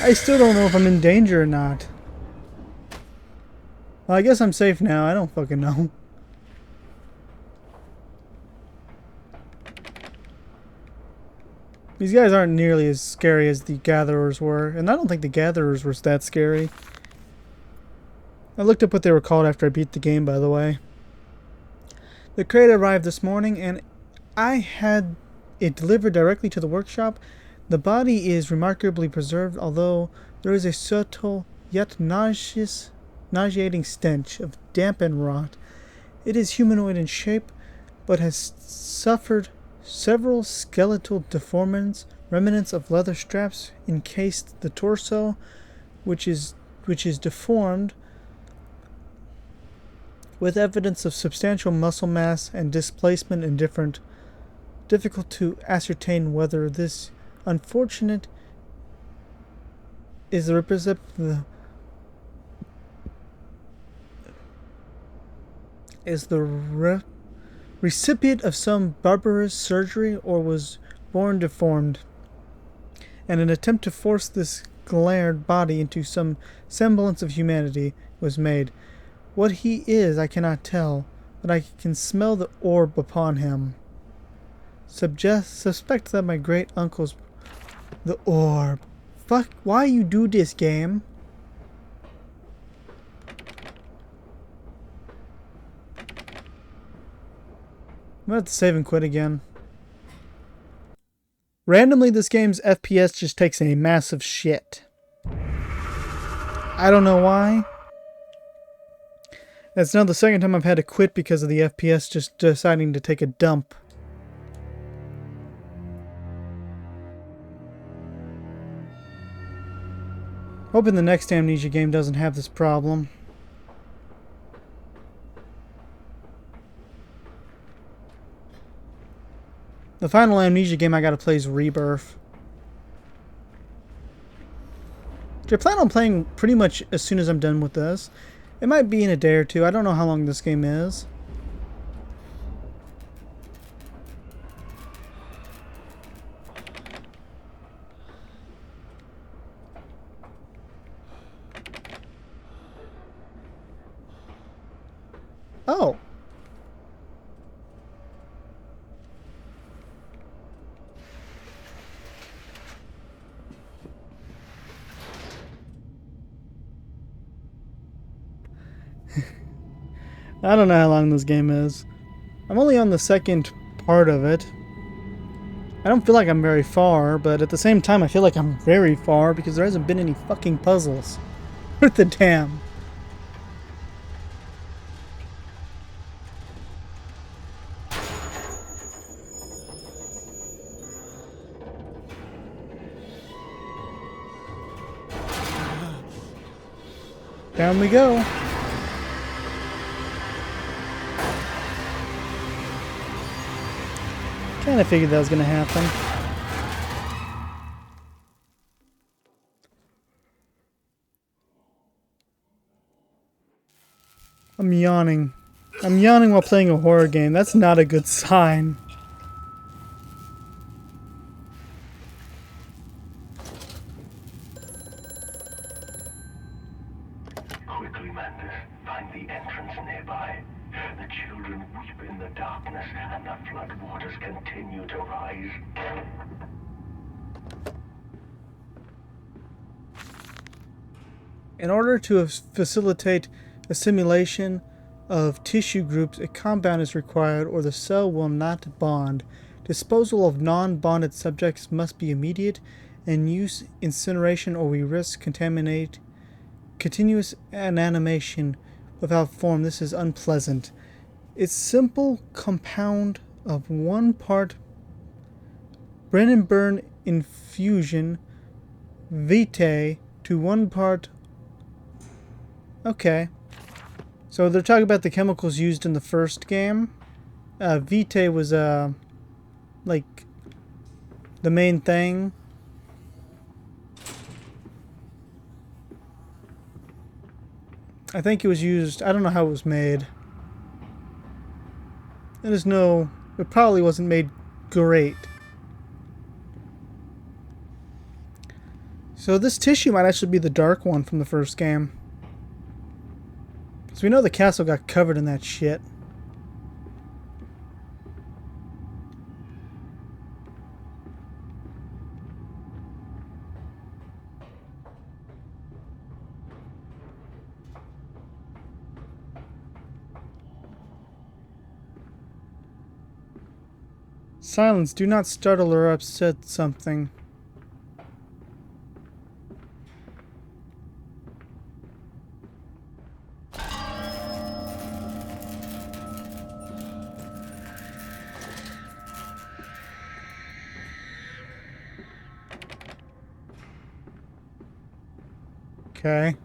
Speaker 1: I still don't know if I'm in danger or not. Well, I guess I'm safe now. I don't fucking know. These guys aren't nearly as scary as the Gatherers were, and I don't think the Gatherers were that scary. I looked up what they were called after I beat the game, by the way. The crate arrived this morning, and I had it delivered directly to the workshop. The body is remarkably preserved, although there is a subtle yet nauseating stench of damp and rot. It is humanoid in shape, but has suffered several skeletal deformants. Remnants of leather straps encased the torso, which is deformed, with evidence of substantial muscle mass and displacement indifferent. Difficult to ascertain whether this unfortunate is the recipient of some barbarous surgery or was born deformed, and an attempt to force this glared body into some semblance of humanity was made. What he is I cannot tell, but I can smell the orb upon him. Suspect that my great uncle's... The orb. Fuck, why you do this, game? I'm gonna have to save and quit again. Randomly, this game's FPS just takes a massive shit. I don't know why. That's now the second time I've had to quit because of the FPS just deciding to take a dump. Hoping the next Amnesia game doesn't have this problem. The final Amnesia game I gotta play is Rebirth. Which I plan on playing pretty much as soon as I'm done with this. It might be in a day or two. I don't know how long this game is. Oh. I don't know how long this game is. I'm only on the second part of it. I don't feel like I'm very far, but at the same time I feel like I'm very far because there hasn't been any fucking puzzles. What the damn? Down we go. Kinda figured that was gonna happen. I'm yawning. I'm yawning while playing a horror game. That's not a good sign.
Speaker 5: Quickly, Mandus, find the entrance nearby. The children weep in the darkness, and the floodwaters continue to rise.
Speaker 1: In order to facilitate assimilation of tissue groups, a compound is required or the cell will not bond. Disposal of non-bonded subjects must be immediate, and use incineration or we risk contaminate continuous animation without form. This is unpleasant. It's simple compound of 1 part Brennenburn infusion vitae to 1 part. Okay. So they're talking about the chemicals used in the first game. Vitae was like the main thing. I think it was used, I don't know how it was made. It probably wasn't made great. So this tissue might actually be the dark one from the first game. So we know the castle got covered in that shit. Silence, do not startle or upset something. Okay.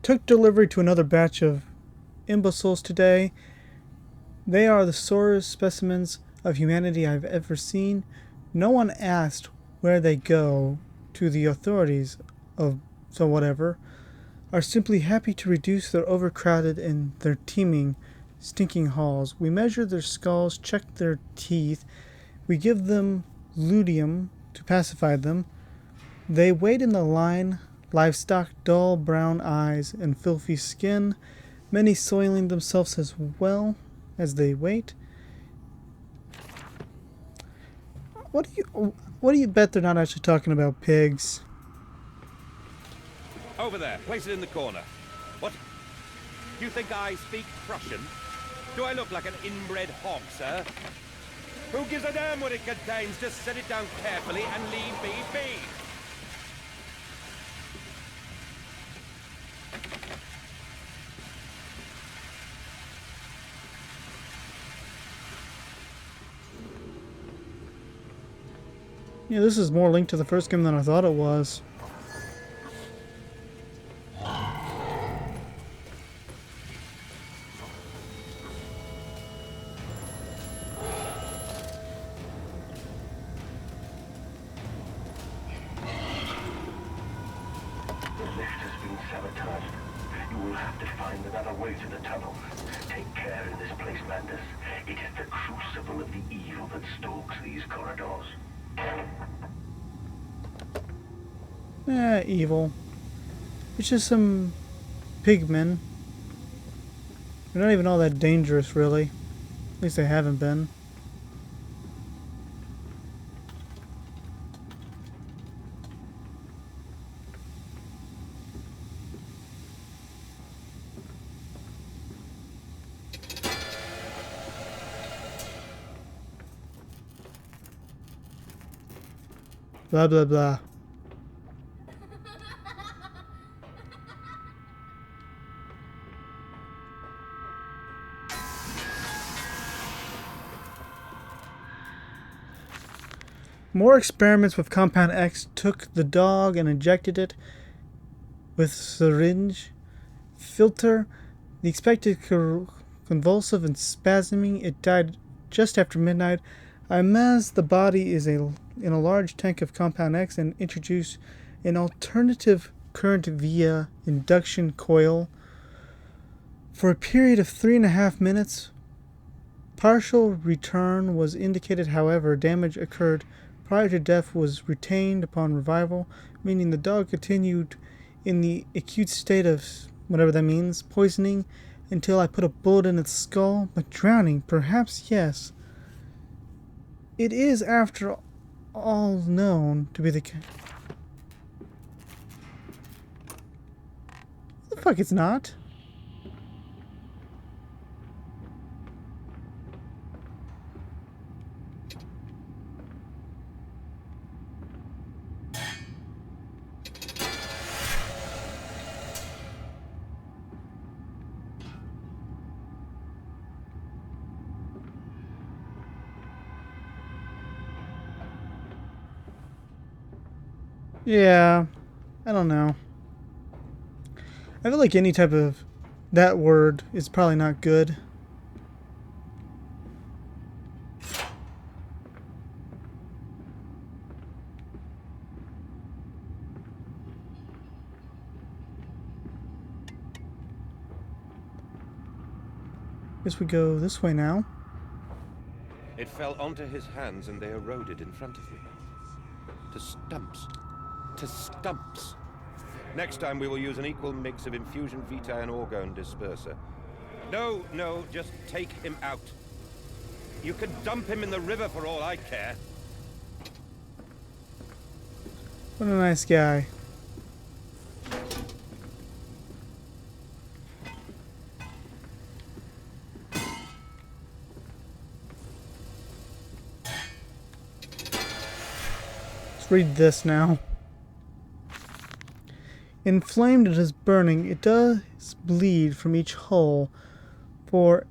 Speaker 1: Took delivery to another batch of imbeciles today. They are the sorest specimens of humanity I've ever seen. No one asked where they go to the authorities of so whatever are simply happy to reduce their overcrowded and their teeming, stinking halls. We measure their skulls, check their teeth. We give them luteum to pacify them. They wait in the line, livestock, dull brown eyes and filthy skin, many soiling themselves as well as they wait. What do you bet they're not actually talking about pigs?
Speaker 3: Over there, place it in the corner. What? You think I speak Prussian? Do I look like an inbred hog, sir? Who gives a damn what it contains? Just set it down carefully and leave me be.
Speaker 1: Yeah, this is more linked to the first game than I thought it was.
Speaker 5: Sabotaged. You will have to find another way to the tunnel. Take care in this place, Mandus. It is the crucible of the evil that stalks these corridors.
Speaker 1: Evil. It's just some pigmen. They're not even all that dangerous, really. At least they haven't been. Blah, blah, blah. More experiments with Compound X took the dog and injected it with syringe filter. The expected convulsive and spasming. It died just after midnight. I imagine the body is in a large tank of Compound X and introduce an alternative current via induction coil for a period of 3.5 minutes. Partial return was indicated, however, damage occurred prior to death was retained upon revival, meaning the dog continued in the acute state of whatever that means, poisoning, until I put a bullet in its skull, but drowning, perhaps yes. It is, after all, known to be the case. The fuck it's not. Yeah, I don't know. I feel like any type of that word is probably not good. Guess we go this way now.
Speaker 3: It fell onto his hands and they eroded in front of me. To stumps. To stumps. Next time we will use an equal mix of infusion vitae and orgone disperser. No, just take him out. You can dump him in the river for all I care.
Speaker 1: What a nice guy. Let's read this now. Inflamed it is burning. It does bleed from each hole. For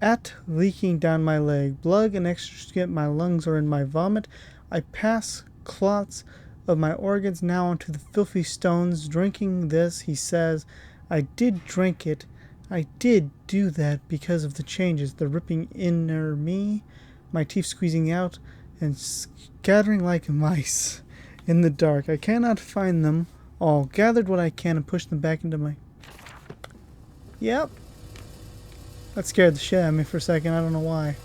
Speaker 1: at leaking down my leg. Blood and excrement, my lungs are in my vomit. I pass clots of my organs now onto the filthy stones. Drinking this, he says, I did drink it. I did do that because of the changes. The ripping inner me, my teeth squeezing out, and scattering like mice in the dark. I cannot find them all. Gathered what I can and pushed them back into my... Yep. That scared the shit out of me for a second. I don't know why.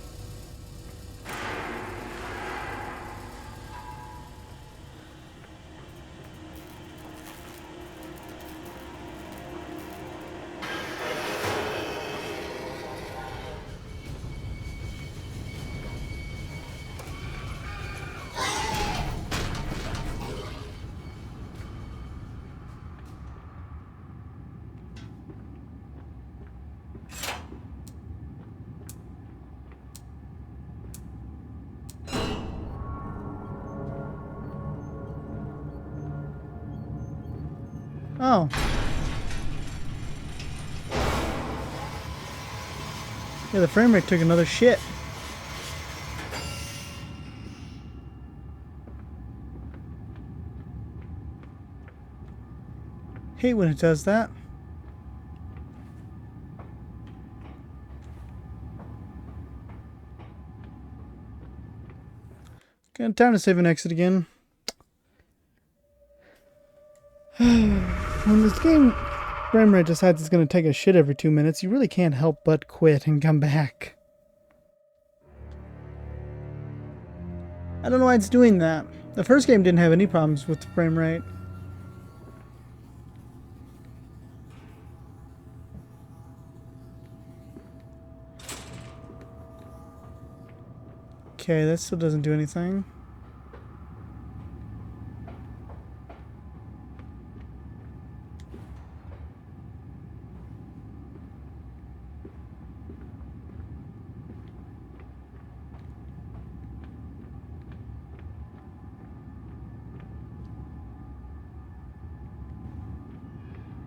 Speaker 1: Oh. Yeah, the frame rate took another shit. Hate when it does that. Okay, time to save and exit again. When this game frame rate decides it's going to take a shit every 2 minutes, you really can't help but quit and come back. I don't know why it's doing that. The first game didn't have any problems with the frame rate. Okay, that still doesn't do anything.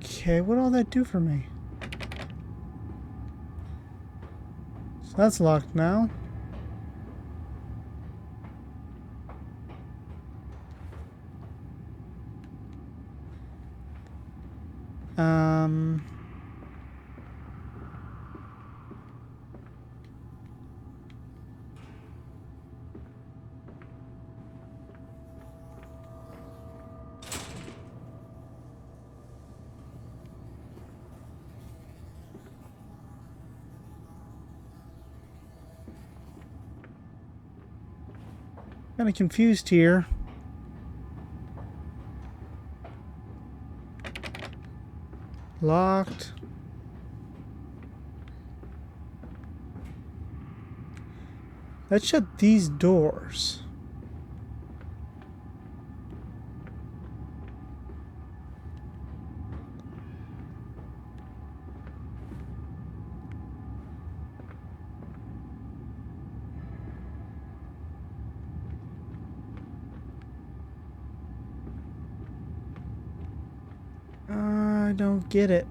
Speaker 1: Okay, what'd all that do for me? So that's locked now. Um... Kind of confused here. Locked. That shut these doors. I don't get it.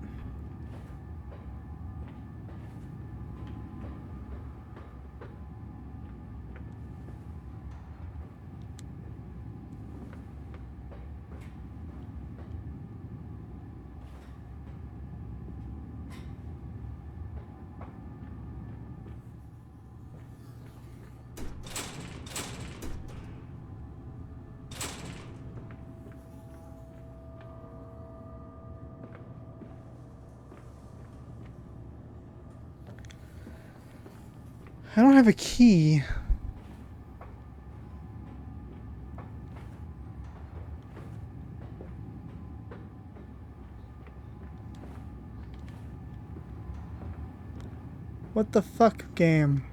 Speaker 1: I don't have a key. What the fuck, game?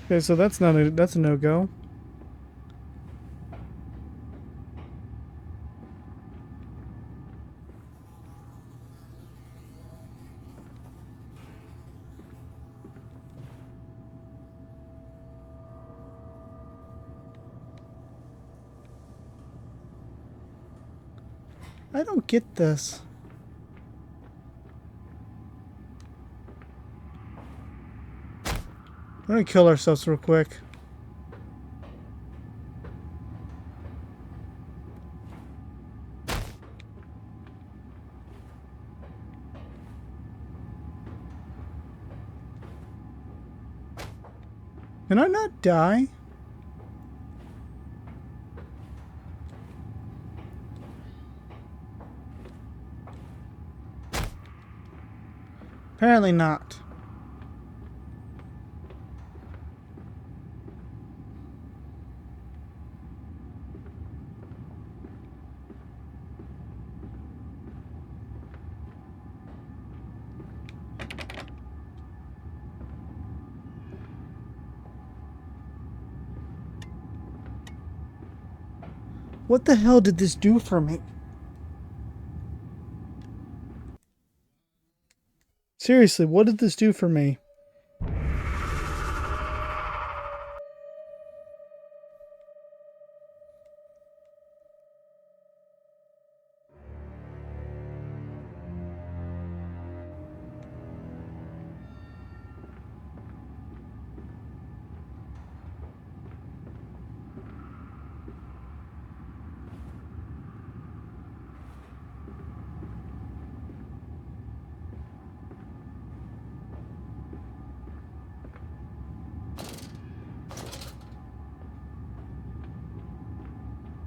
Speaker 1: Okay, so that's a no-go. I don't get this. We're gonna kill ourselves real quick. Can I not die? Apparently not. What the hell did this do for me? Seriously, what did this do for me?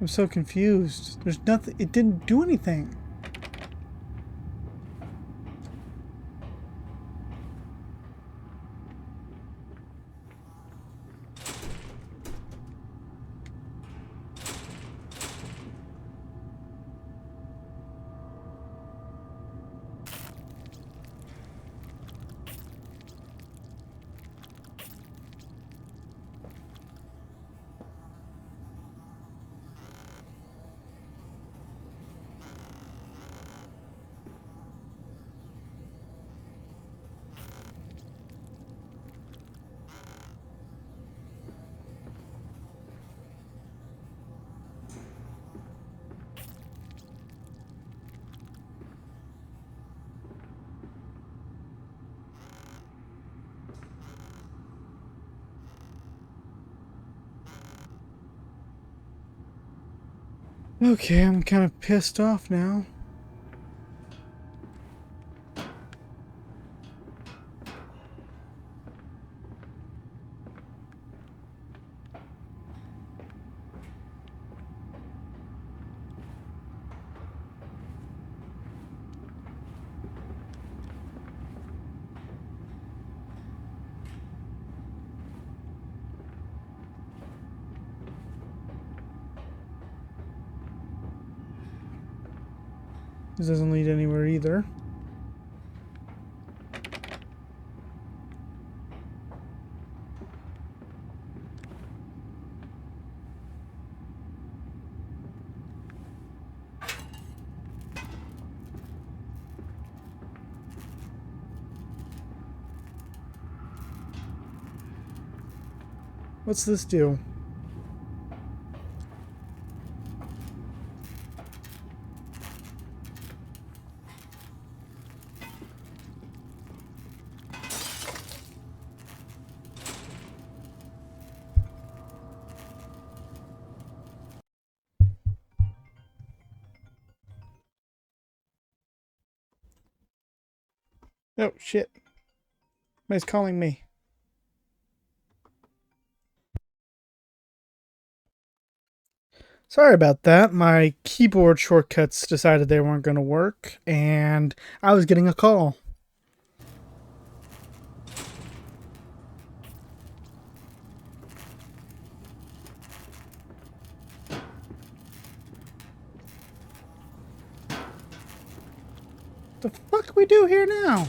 Speaker 1: I'm so confused. There's nothing. It didn't do anything. Okay, I'm kind of pissed off now. This doesn't lead anywhere either. What's this do? Oh, shit. Somebody's calling me. Sorry about that. My keyboard shortcuts decided they weren't going to work, and I was getting a call. The fuck we do here now?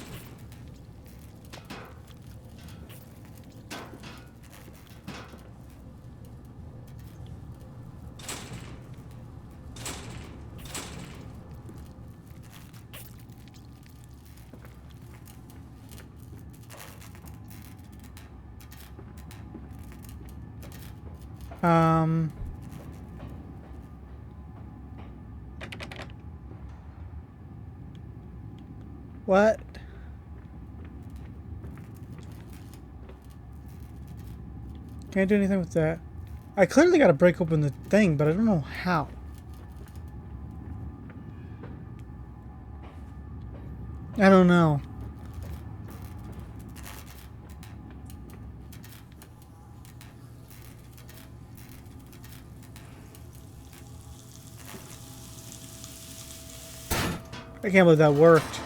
Speaker 1: What? Can't do anything with that. I clearly gotta break open the thing, but I don't know how. I don't know. I can't believe that worked.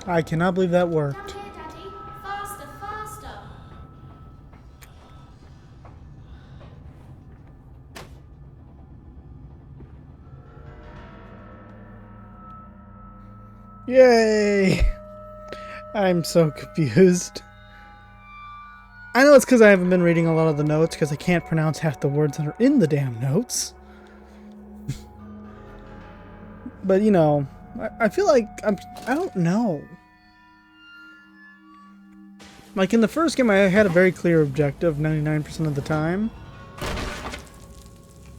Speaker 1: I cannot believe that worked.
Speaker 2: Down here, Daddy. Faster, faster.
Speaker 1: Yay! I'm so confused. I know it's because I haven't been reading a lot of the notes because I can't pronounce half the words that are in the damn notes. But, you know, I feel like I don't know. Like in the first game, I had a very clear objective 99% of the time.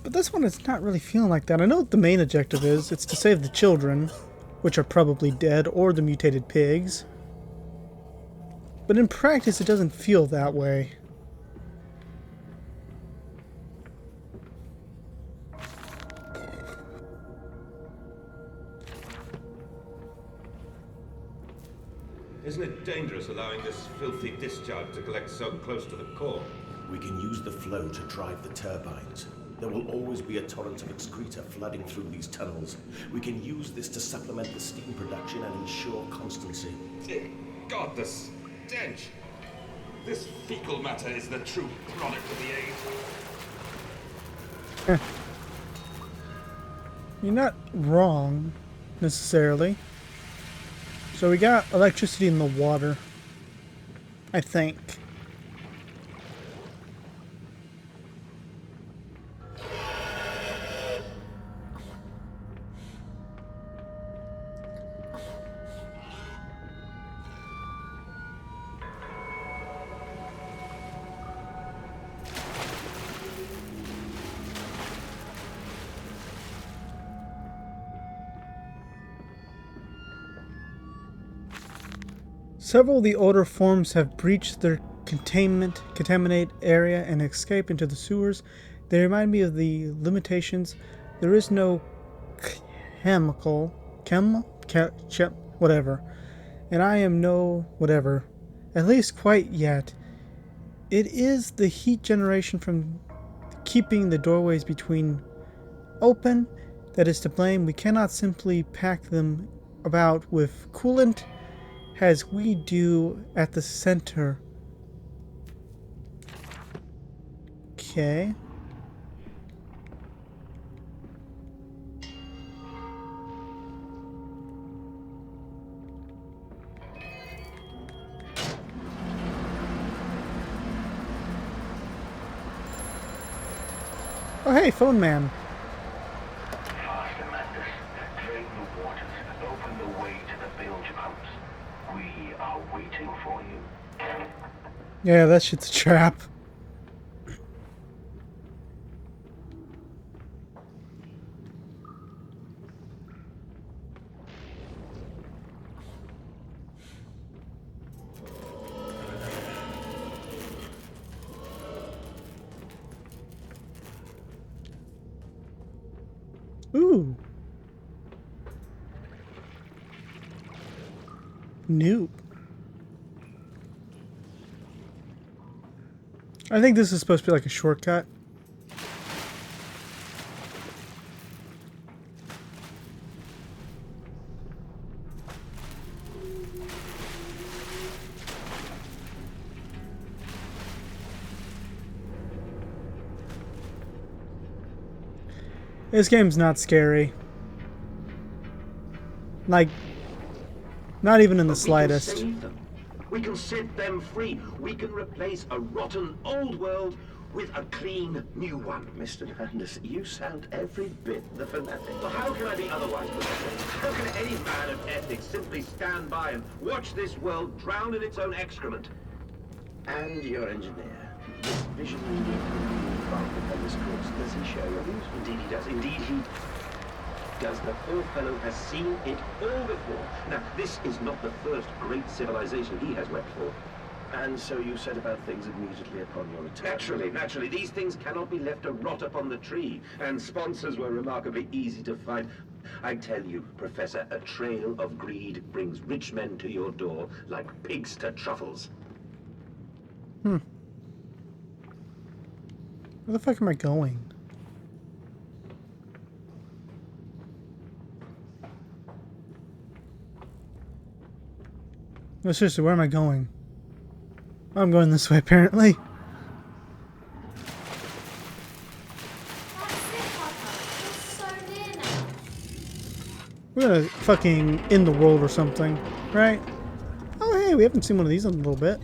Speaker 1: But this one, it's not really feeling like that. I know what the main objective is. It's to save the children, which are probably dead, or the mutated pigs. But in practice, it doesn't feel that way.
Speaker 3: Isn't it dangerous allowing this filthy discharge to collect so close to the core?
Speaker 5: We can use the flow to drive the turbines. There will always be a torrent of excreta flooding through these tunnels. We can use this to supplement the steam production and ensure constancy.
Speaker 6: God, the stench! This fecal matter is the true product of the age.
Speaker 1: You're not wrong, necessarily. So we got electricity in the water, I think. Several of the older forms have breached their contaminate area and escaped into the sewers. They remind me of the limitations. There is no whatever. And I am no whatever. At least quite yet. It is the heat generation from keeping the doorways between open that is to blame. We cannot simply pack them about with coolant as we do at the center. Okay. Oh hey, phone man.
Speaker 5: Faster, Mandus. Drain the waters. Open the way to the bilge pumps. We are waiting for you.
Speaker 1: Yeah, that shit's a trap. Ooh. New. I think this is supposed to be like a shortcut. This game's not scary. Like, not even in the slightest.
Speaker 4: We can save them. We can set them free. We can replace a rotten old world with a clean new one.
Speaker 5: Mr. Mandus, you sound every bit the fanatic.
Speaker 4: Well, how can I be otherwise, Professor? How can any man of ethics simply stand by and watch this world drown in its own excrement?
Speaker 5: And your engineer. This visionary embarked on this course. Does he share your views?
Speaker 4: Indeed he does. Indeed he does. The poor fellow has seen it all before. Now, this is not the first great civilization he has wept for.
Speaker 5: And so you set about things immediately upon your return.
Speaker 4: Naturally. These things cannot be left to rot upon the tree. And sponsors were remarkably easy to find. I tell you, Professor, a trail of greed brings rich men to your door like pigs to truffles.
Speaker 1: Where the fuck am I going? No, seriously, where am I going? I'm going this way, apparently.
Speaker 2: That's it, Papa. You're so near now.
Speaker 1: We're gonna fucking end the world or something, right? Oh, hey, we haven't seen one of these in a little bit.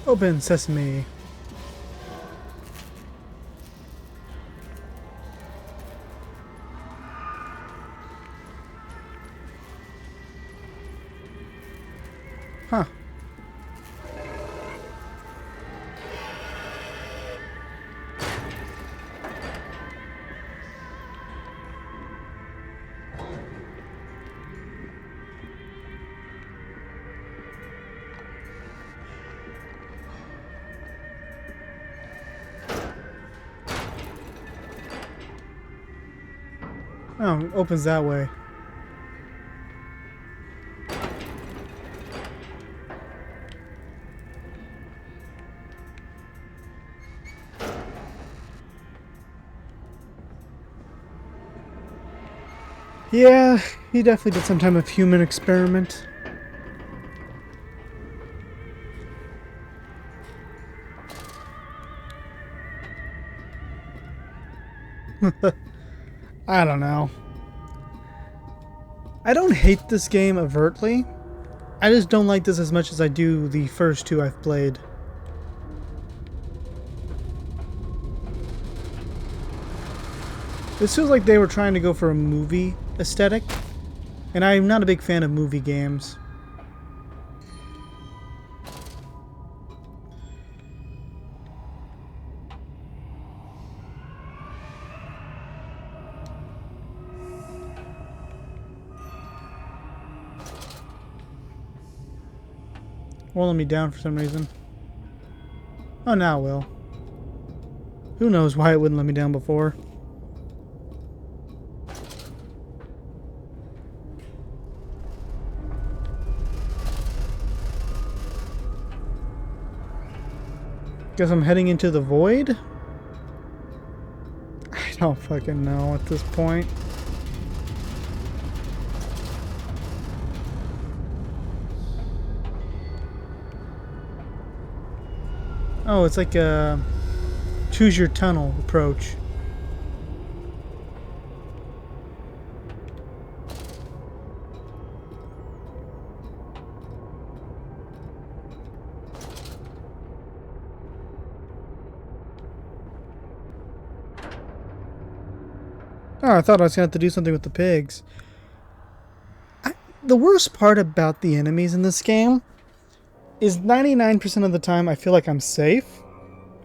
Speaker 1: Open sesame. Huh. Oh, it opens that way. Yeah, he definitely did some type of human experiment. I don't know. I don't hate this game overtly. I just don't like this as much as I do the first two I've played. This feels like they were trying to go for a movie aesthetic, and I'm not a big fan of movie games. Won't let me down for some reason. Oh, now it will. Who knows why it wouldn't let me down before. Guess I'm heading into the void? I don't fucking know at this point. Oh, it's like a choose your tunnel approach. Oh, I thought I was going to have to do something with the pigs. The worst part about the enemies in this game is 99% of the time I feel like I'm safe.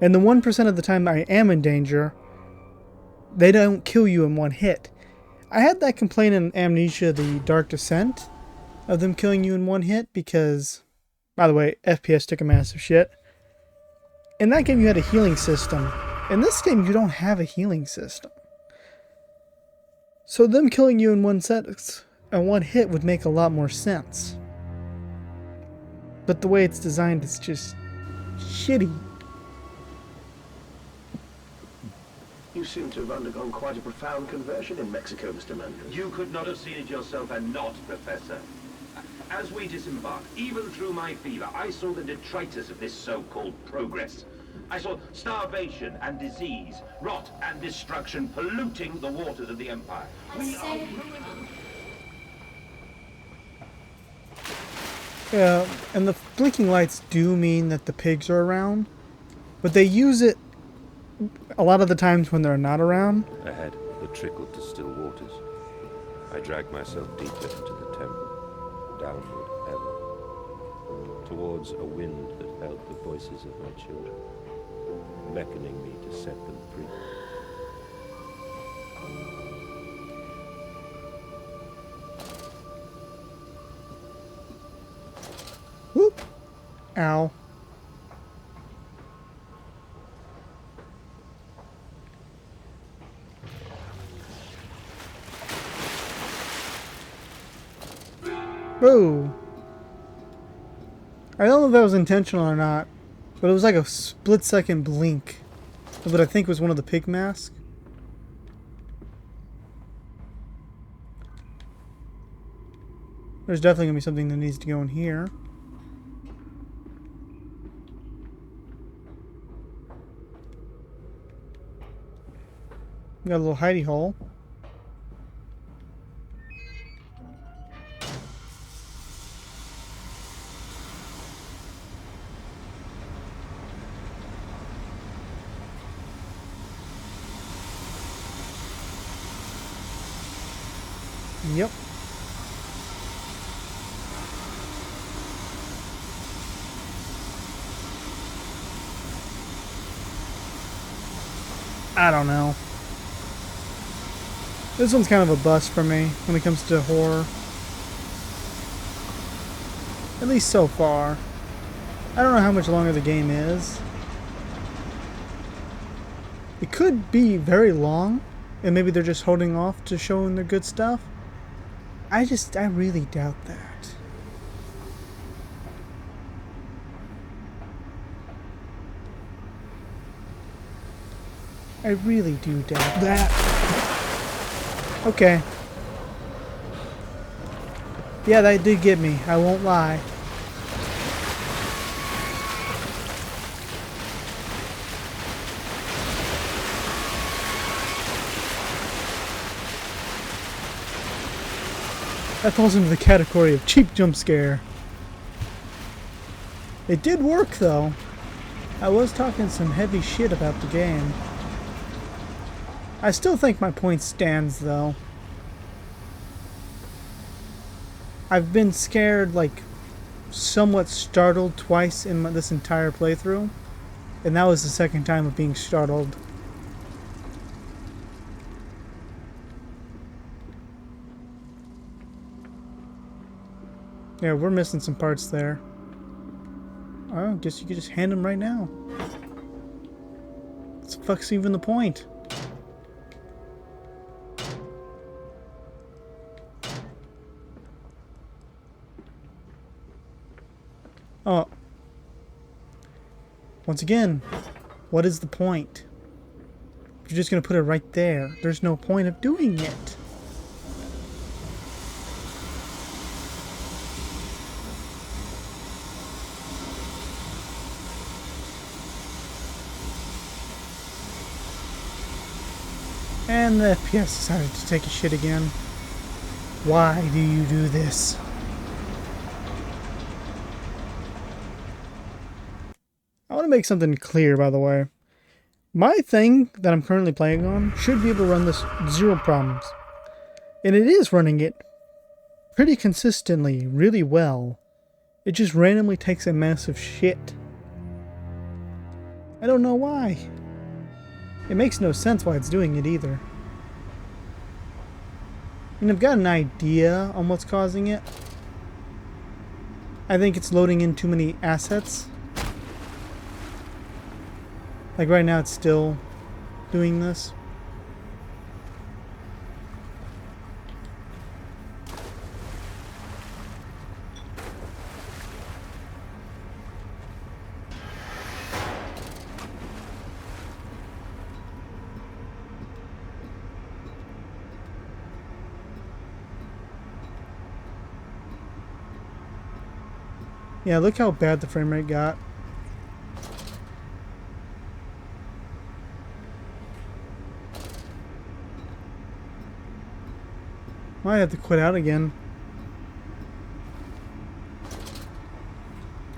Speaker 1: And the 1% of the time I am in danger, they don't kill you in one hit. I had that complaint in Amnesia The Dark Descent of them killing you in one hit because, by the way, FPS took a massive shit. In that game you had a healing system. In this game you don't have a healing system. So them killing you in one hit would make a lot more sense. But the way it's designed is just shitty.
Speaker 5: You seem to have undergone quite a profound conversion in Mexico, Mr. Mendes.
Speaker 4: You could not have seen it yourself and not, Professor. As we disembarked, even through my fever, I saw the detritus of this so-called progress. I saw starvation and disease, rot and destruction polluting the waters of the Empire. We are ruining.
Speaker 1: Yeah, and the blinking lights do mean that the pigs are around, but they use it a lot of the times when they're not around.
Speaker 3: Ahead, it trickled to still waters. I dragged myself deeper into the temple, downward ever, towards a wind that held the voices of my children, beckoning me to set them free.
Speaker 1: Whoop! Ow. Whoa. I don't know if that was intentional or not, but it was like a split-second blink of what I think was one of the pig masks. There's definitely going to be something that needs to go in here. Got a little hidey hole. Yep. I don't know. This one's kind of a bust for me when it comes to horror. At least so far. I don't know how much longer the game is. It could be very long, And maybe they're just holding off to showing their good stuff. I really doubt that. I really do doubt that. Okay. Yeah, that did get me. I won't lie. That falls into the category of cheap jump scare. It did work though. I was talking some heavy shit about the game. I still think my point stands though. I've been scared, like, somewhat startled twice in this entire playthrough. And that was the second time of being startled. Yeah, we're missing some parts there. Oh, I guess you could just hand them right now. What the fuck's even the point? Oh. Once again, what is the point? You're just gonna put it right there. There's no point of doing it. And the FPS decided to take a shit again. Why do you do this? I want to make something clear, by the way. My thing that I'm currently playing on should be able to run this zero problems. And it is running it pretty consistently, really well. It just randomly takes a massive shit. I don't know why. It makes no sense why it's doing it either. And I've got an idea on what's causing it. I think it's loading in too many assets. Like right now it's still doing this. Yeah, look how bad the frame rate got. Might have to quit out again.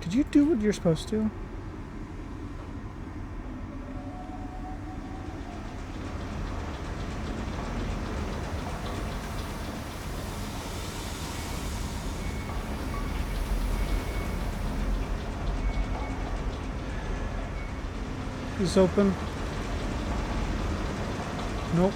Speaker 1: Did you do what you're supposed to? Is this open? Nope.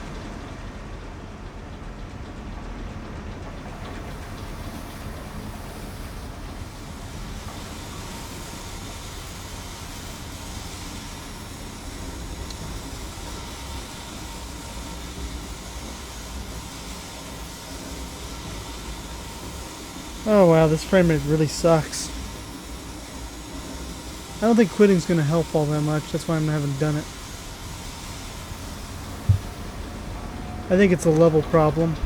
Speaker 1: Oh wow, this frame rate really sucks. I don't think quitting's gonna help all that much, that's why I haven't done it. I think it's a level problem.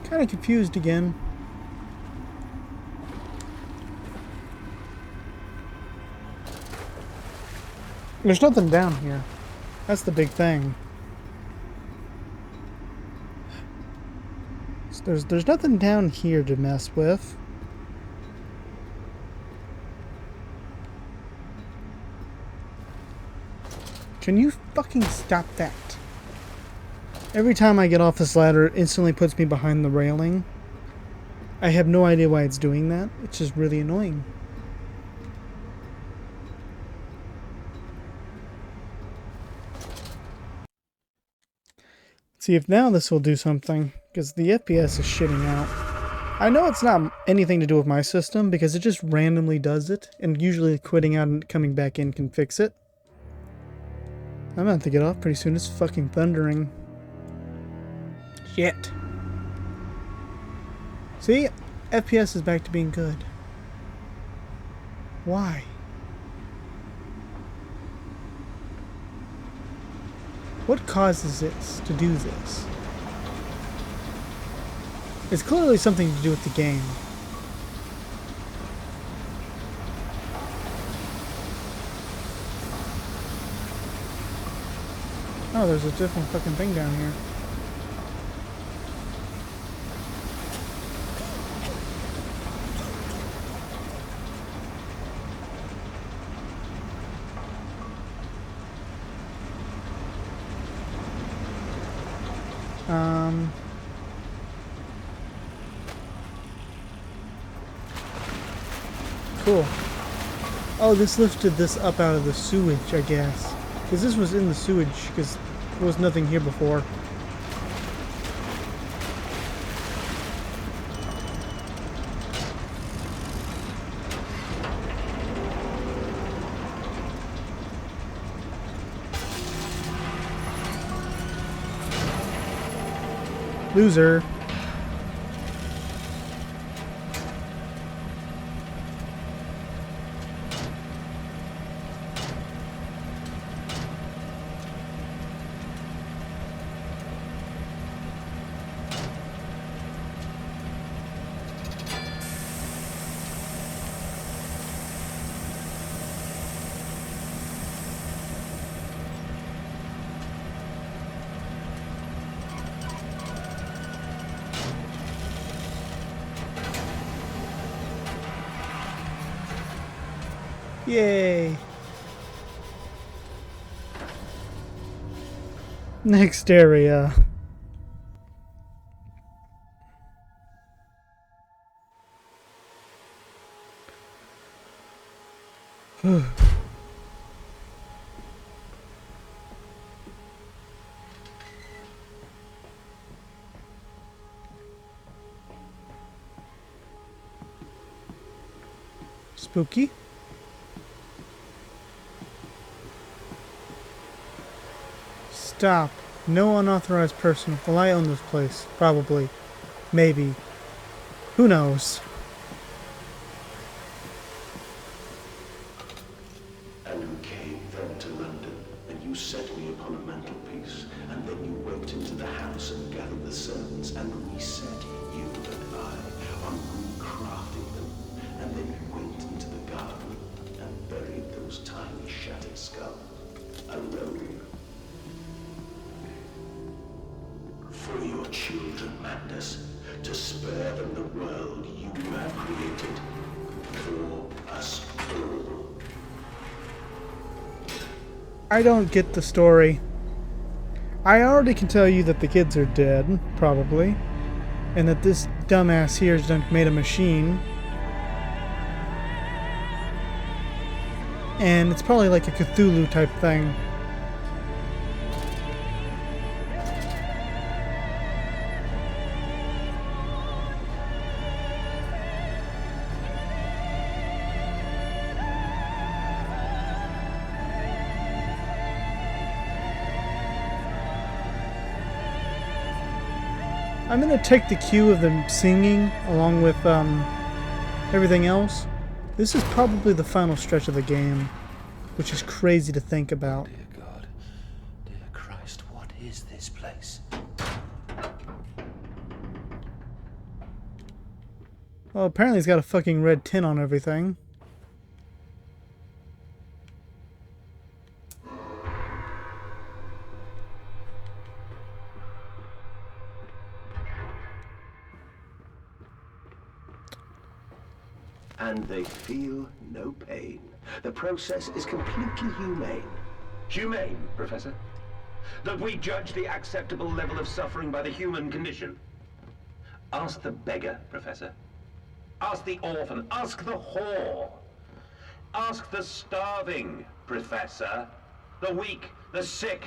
Speaker 1: Kind of confused again. There's nothing down here. That's the big thing. So there's nothing down here to mess with. Can you fucking stop that? Every time I get off this ladder, it instantly puts me behind the railing. I have no idea why it's doing that. It's just really annoying. See if now this will do something, because the FPS is shitting out. I know it's not anything to do with my system, because it just randomly does it, and usually quitting out and coming back in can fix it. I'm gonna have to get off pretty soon. It's fucking thundering. Shit. See? FPS is back to being good. Why? What causes this to do this? It's clearly something to do with the game. Oh, there's a different fucking thing down here. Cool. Oh, this lifted this up out of the sewage, I guess. Because this was in the sewage, because there was nothing here before. Loser. Yay! Next area. Spooky. Stop. No unauthorized person. Well, I own this place. Probably. Maybe. Who knows?
Speaker 5: And we came then to London, and you set me upon a mantelpiece, and then you went into the house and gathered the servants, and reset you and I on recrafting them, and then you went into the garden and buried those tiny shattered skulls alone. For your children, Madness, to spare them the world you have created for us all.
Speaker 1: I don't get the story. I already can tell you that the kids are dead, probably, and that this dumbass here has made a machine. And it's probably like a Cthulhu type thing. I'm gonna take the cue of them singing along with everything else. This is probably the final stretch of the game, which is crazy to think about.
Speaker 7: Dear God, dear Christ, what is this place?
Speaker 1: Well, apparently it's got a fucking red tin on everything.
Speaker 5: And they feel no pain. The process is completely humane. Humane, Professor? That we judge the acceptable level of suffering by the human condition. Ask the beggar, Professor. Ask the orphan. Ask the whore. Ask the starving, Professor. The weak, the sick,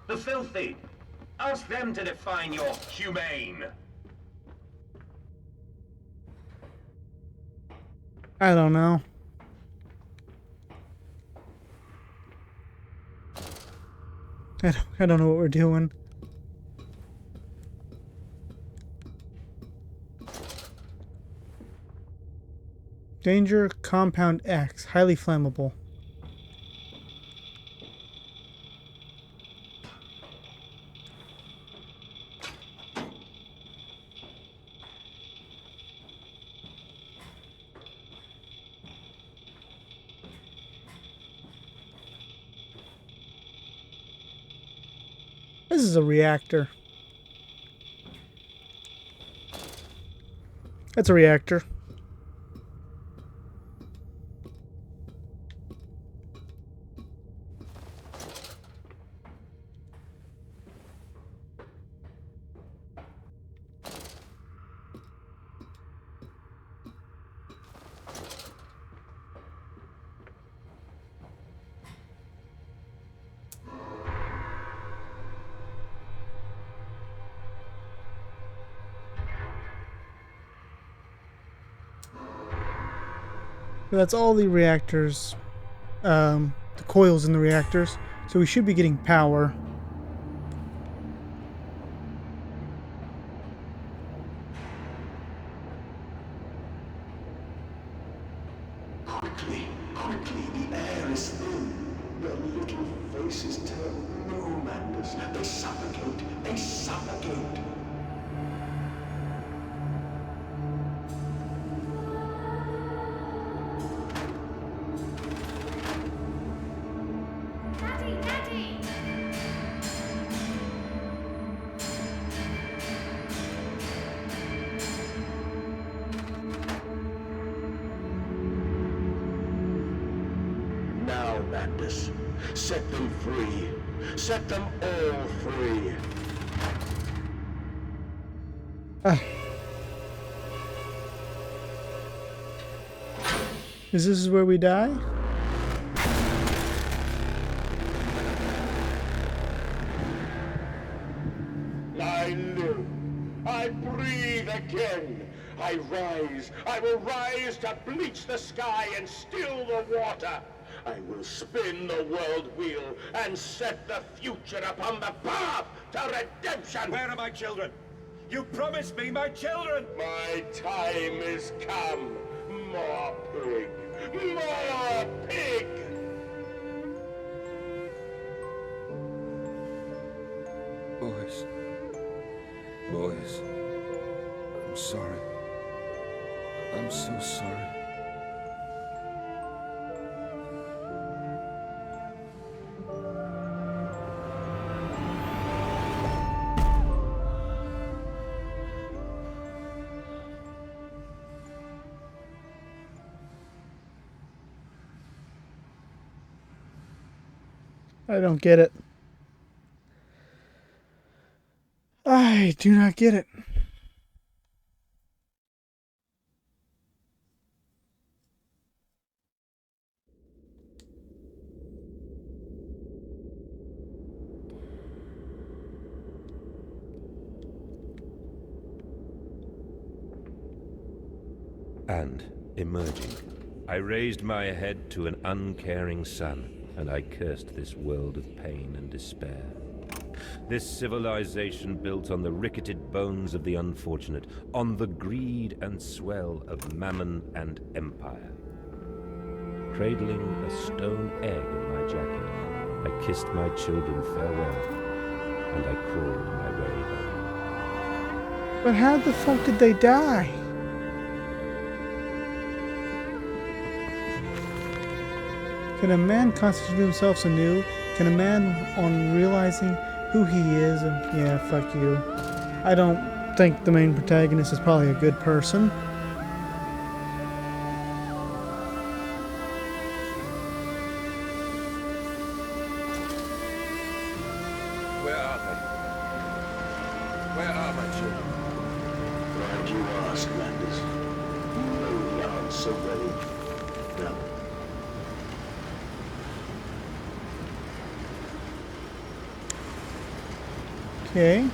Speaker 5: the filthy. Ask them to define your humane.
Speaker 1: I don't know. I don't know what we're doing. Danger, compound X, highly flammable. This is a reactor. That's a reactor. So that's all the reactors, the coils in the reactors. So we should be getting power.
Speaker 5: Quickly, quickly, the air is thin. Their little faces turn blue, Mandus. They suffocate, they suffocate.
Speaker 2: Daddy, Daddy!
Speaker 5: Now, Mandus, set them free. Set them all free.
Speaker 1: Is this where we die?
Speaker 5: I live. I breathe again. I rise. I will rise to bleach the sky and still the water. I will spin the world wheel and set the future upon the path to redemption.
Speaker 6: Where are my children? You promised me my children!
Speaker 5: My time is come. More pig. More pig.
Speaker 3: Boys. Boys. I'm sorry. I'm so sorry.
Speaker 1: I don't get it. I do not get it.
Speaker 3: And, emerging, I raised my head to an uncaring sun, and I cursed this world of pain and despair. This civilization built on the ricketed bones of the unfortunate, on the greed and swell of mammon and empire. Cradling a stone egg in my jacket, I kissed my children farewell, and I crawled my way home.
Speaker 1: But how the fuck did they die? Can a man constitute himself anew? Can a man, on realizing who he is, and yeah, fuck you. I don't think the main protagonist is probably a good person.
Speaker 3: Where are they? Where are my children?
Speaker 5: Glad you asked, Landis. You know the answer, Ray. Now,
Speaker 1: Okay.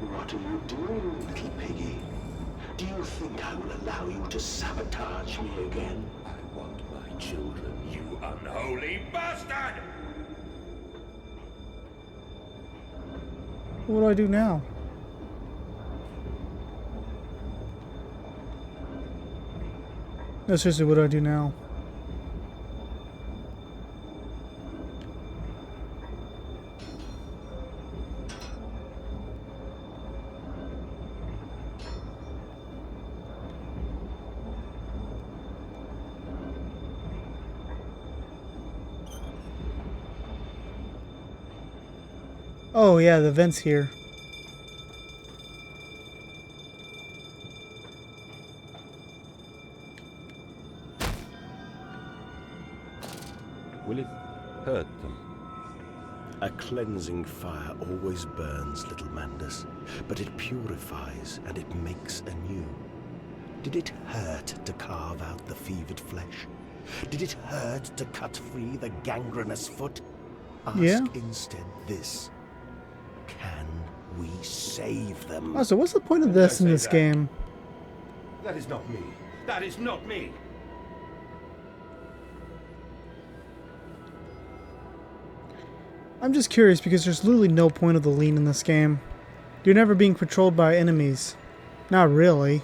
Speaker 5: what are you doing, little piggy? Do you think I will allow you to sabotage me again?
Speaker 3: I want my children, you unholy bastard!
Speaker 1: What do I do now? No, seriously, what do I do now? Oh yeah, the vent's here.
Speaker 3: Will it hurt them?
Speaker 5: A cleansing fire always burns, little Mandus, but it purifies and it makes anew. Did it hurt to carve out the fevered flesh? Did it hurt to cut free the gangrenous foot? Ask
Speaker 1: Yeah.
Speaker 5: instead this. Can we save them?
Speaker 1: Oh, so what's the point of
Speaker 3: When did I
Speaker 1: this in
Speaker 3: say
Speaker 1: this
Speaker 3: that?
Speaker 1: game?
Speaker 3: That is not me. That is not me.
Speaker 1: I'm just curious because there's literally no point of the lean in this game. You're never being patrolled by enemies. Not really.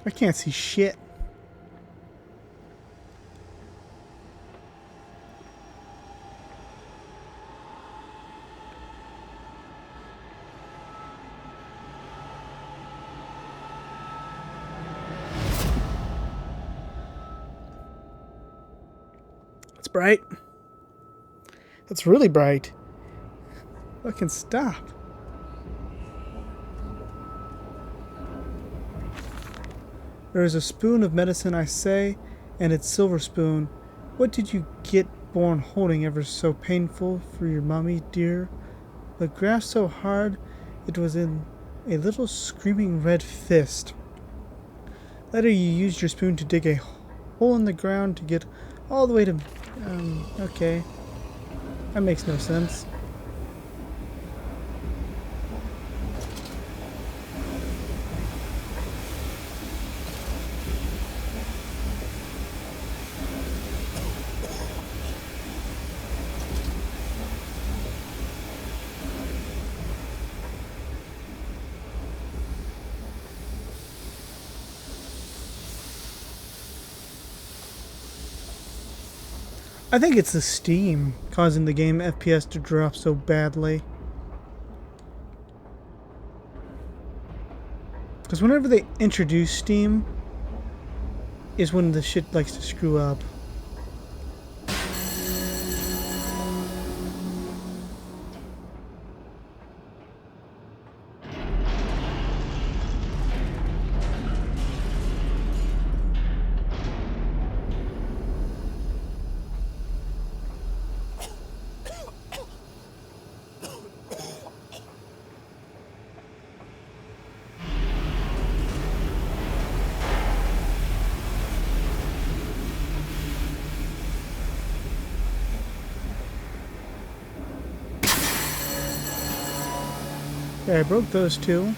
Speaker 1: I can't see shit. It's bright. It's really bright. Fucking stop. There is a spoon of medicine, I say, and its silver spoon. What did you get born holding ever so painful for your mummy, dear? But grasped so hard it was in a little screaming red fist. Later you used your spoon to dig a hole in the ground to get all the way to... okay. That makes no sense. I think it's the Steam causing the game FPS to drop so badly. Because whenever they introduce Steam is when the shit likes to screw up. Yeah, I broke those two.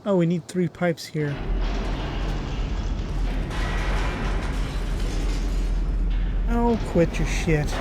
Speaker 1: Oh, we need 3 pipes here. Oh, quit your shit.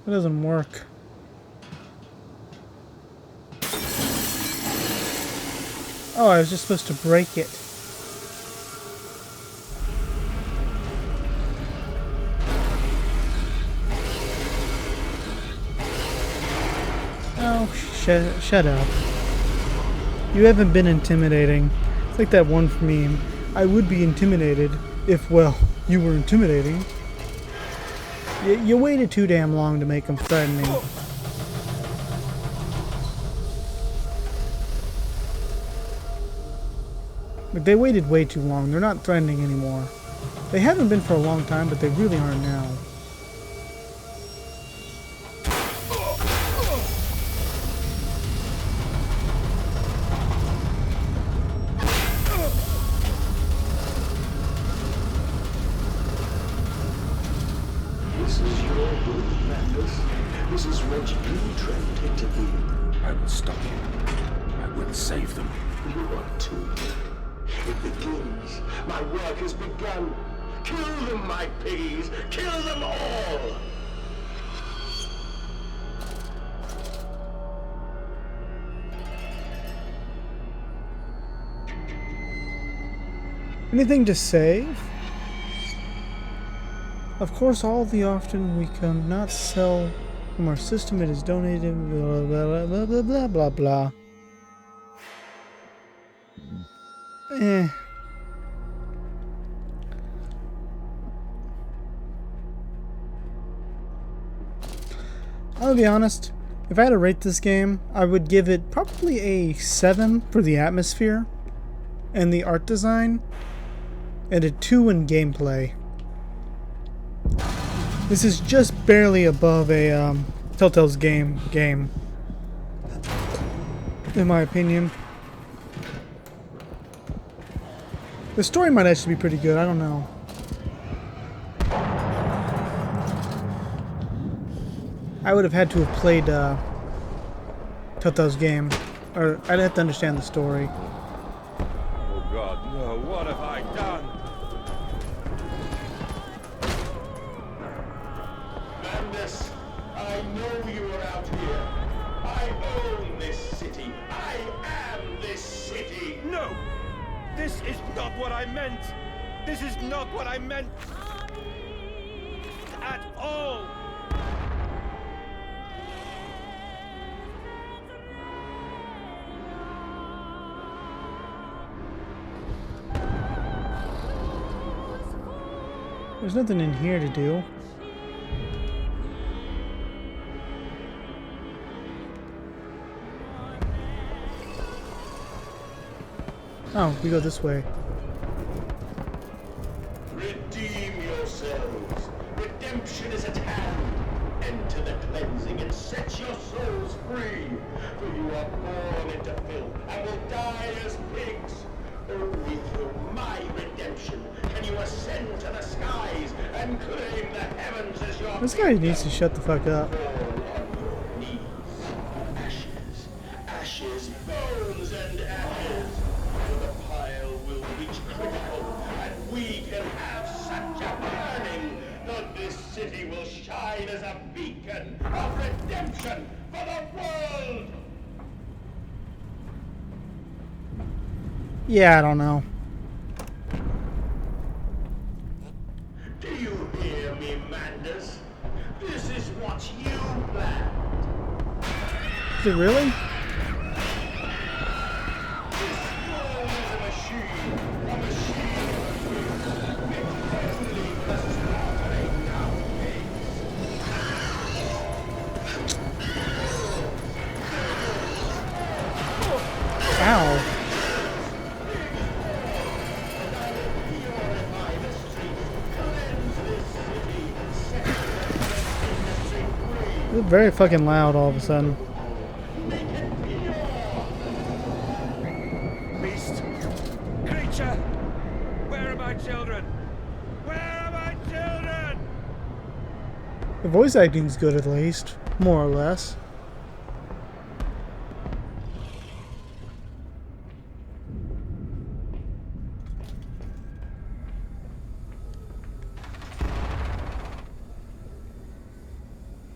Speaker 1: It doesn't work. Oh, I was just supposed to break it. Oh, shut up. You haven't been intimidating. It's like that one meme. I would be intimidated if, well, you were intimidating. You waited too damn long to make them threatening. But they waited way too long. They're not threatening anymore. They haven't been for a long time, but they really are now.
Speaker 5: This is your room, Mandus. This is what you trained it to be.
Speaker 3: I will stop you. I will save them.
Speaker 5: You want to. It begins. My work has begun. Kill them, my piggies. Kill them all.
Speaker 1: Anything to save? Of course, all the often we cannot sell from our system. It is donated. Blah blah blah blah blah blah blah. I'll be honest. If I had to rate this game, I would give it probably a 7 for the atmosphere and the art design, and a 2 in gameplay. This is just barely above a Telltale's game, in my opinion. The story might actually be pretty good, I don't know. I would have had to have played Telltale's game, or I'd have to understand the story.
Speaker 3: Oh God, no, what have I done?
Speaker 5: Mandus, I know you are out here. I own this city. I am this city.
Speaker 3: No! This is not what I meant! This is not what I meant at all!
Speaker 1: There's nothing in here to do. Oh, we go this way.
Speaker 5: Redeem yourselves. Redemption is at hand. Enter the cleansing and set your souls free. For you are born into filth and will die as pigs. Only through my redemption can you ascend to the skies and claim the heavens as your
Speaker 1: This guy needs to shut the fuck up.
Speaker 5: Fall on your knees. Ashes, ashes, bones and ashes. For the pile will reach critical, and we can have such a burning that this city will shine as a beacon of redemption for the world.
Speaker 1: Yeah, I don't know.
Speaker 5: Do you hear me, Mandus? This is what you planned.
Speaker 1: Is it really?
Speaker 5: This world is a machine
Speaker 1: very fucking loud all of a sudden.
Speaker 6: Beast! Creature! Where are my children? Where are my children?
Speaker 1: The voice acting's good at least, more or less.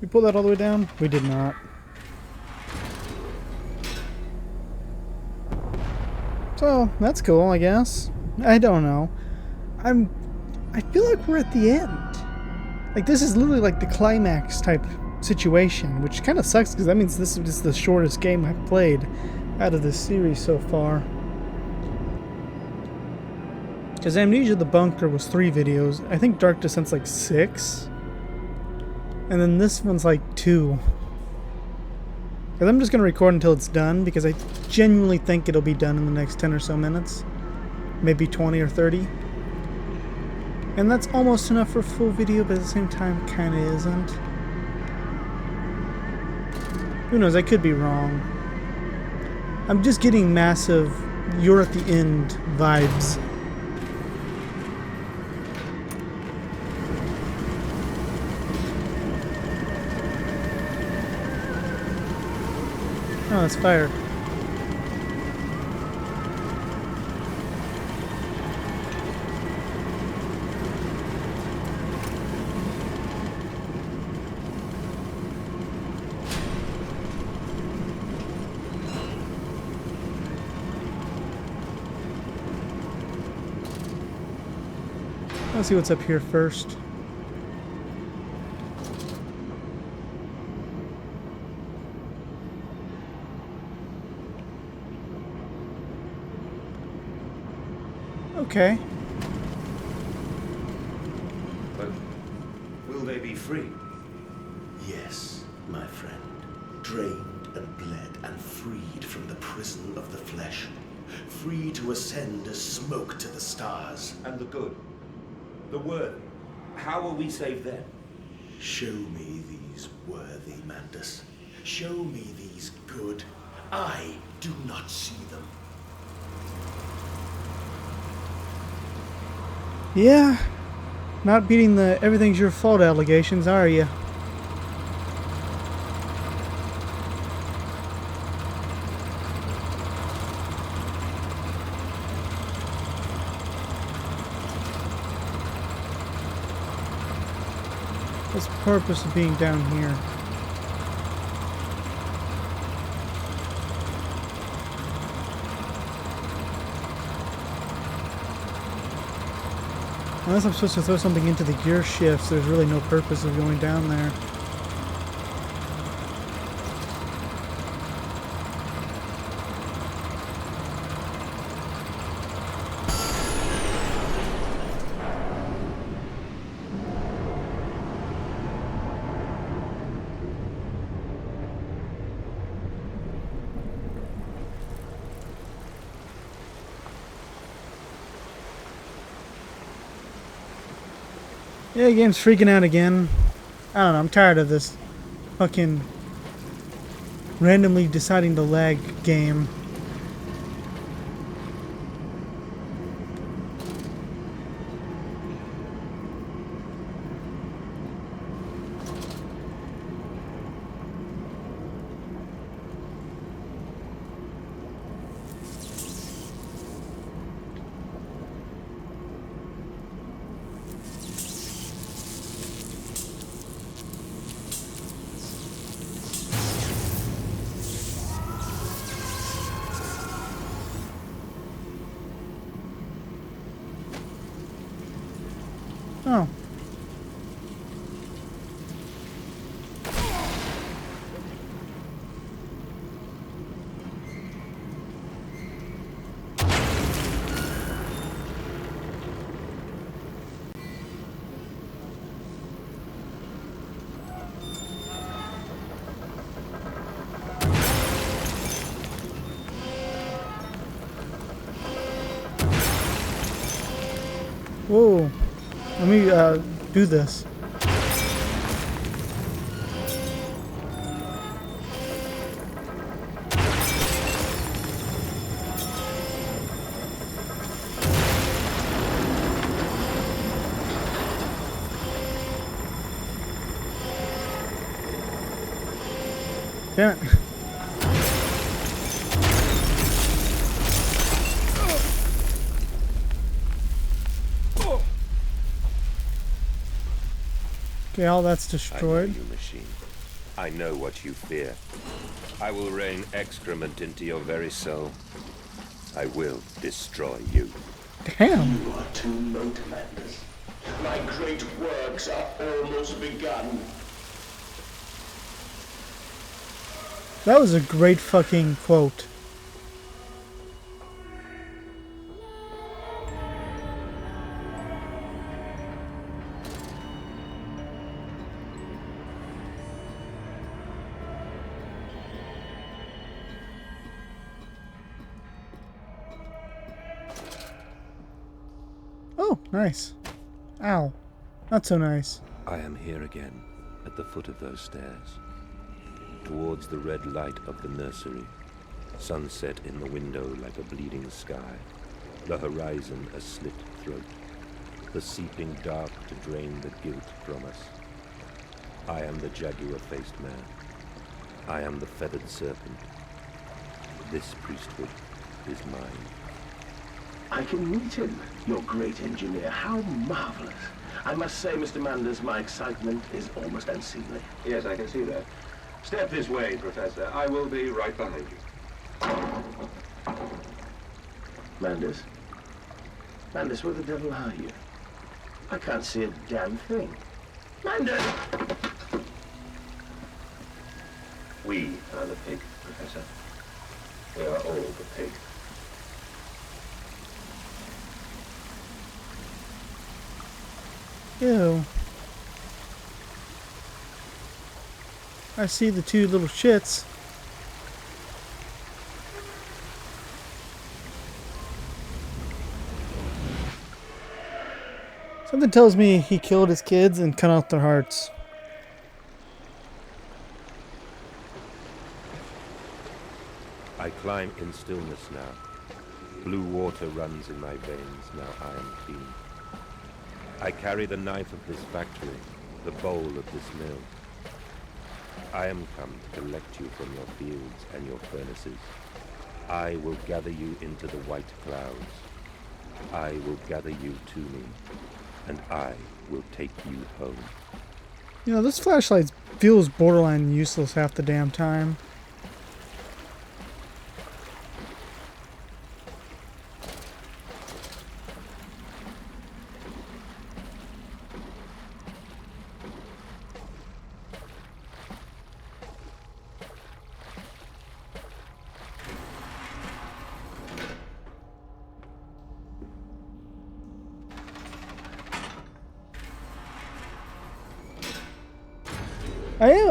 Speaker 1: We pulled that all the way down? We did not. So, that's cool, I guess. I don't know. I feel like we're at the end. Like, this is literally like the climax type situation, which kind of sucks because that means this is the shortest game I've played out of this series so far. Because Amnesia the Bunker was 3 videos. I think Dark Descent's like 6. And then this one's like 2. Because I'm just going to record until it's done, because I genuinely think it'll be done in the next 10 or so minutes. Maybe 20 or 30. And that's almost enough for a full video, but at the same time, it kind of isn't. Who knows, I could be wrong. I'm just getting massive you're at the end vibes. Oh, that's fire. Let's see what's up here first. Okay.
Speaker 7: But will they be free?
Speaker 5: Yes, my friend. Drained and bled and freed from the prison of the flesh. Free to ascend as smoke to the stars.
Speaker 7: And the good? The worthy? How will we save them?
Speaker 5: Show me these worthy, Mandus. Show me these good. I do not see them.
Speaker 1: Yeah, not beating the everything's your fault allegations, are you? What's the purpose of being down here? Unless I'm supposed to throw something into the gear shifts, there's really no purpose of going down there. Yeah, the game's freaking out again. I don't know, I'm tired of this fucking randomly deciding to lag game. Oh. Whoa. Let me do this. Damn it. Okay, all that's
Speaker 3: I know
Speaker 1: destroyed.
Speaker 3: you, machine. I know what you fear. I will rain excrement into your very soul. I will destroy you.
Speaker 1: Damn.
Speaker 5: You are too late, Mandus. My great works are almost begun.
Speaker 1: That was a great fucking quote. Oh, nice. Ow. Not so nice.
Speaker 3: I am here again, at the foot of those stairs. Towards the red light of the nursery. Sunset in the window like a bleeding sky. The horizon a slit throat. The seeping dark to drain the guilt from us. I am the jaguar-faced man. I am the feathered serpent. This priesthood is mine.
Speaker 5: I can meet him, your great engineer. How marvelous. I must say, Mr. Mandus, my excitement is almost unseemly.
Speaker 4: Yes, I can see that. Step this way, Professor. I will be right behind you.
Speaker 5: Mandus? Mandus, where the devil are you? I can't see a damn thing. Mandus!
Speaker 4: We are the pig, Professor. We are all the pig.
Speaker 1: Ew. I see the two little shits. Something tells me he killed his kids and cut out their hearts.
Speaker 3: I climb in stillness now. Blue water runs in my veins, now I am clean. I carry the knife of this factory, the bowl of this mill. I am come to collect you from your fields and your furnaces. I will gather you into the white clouds. I will gather you to me, and I will take you home.
Speaker 1: You know, this flashlight feels borderline useless half the damn time.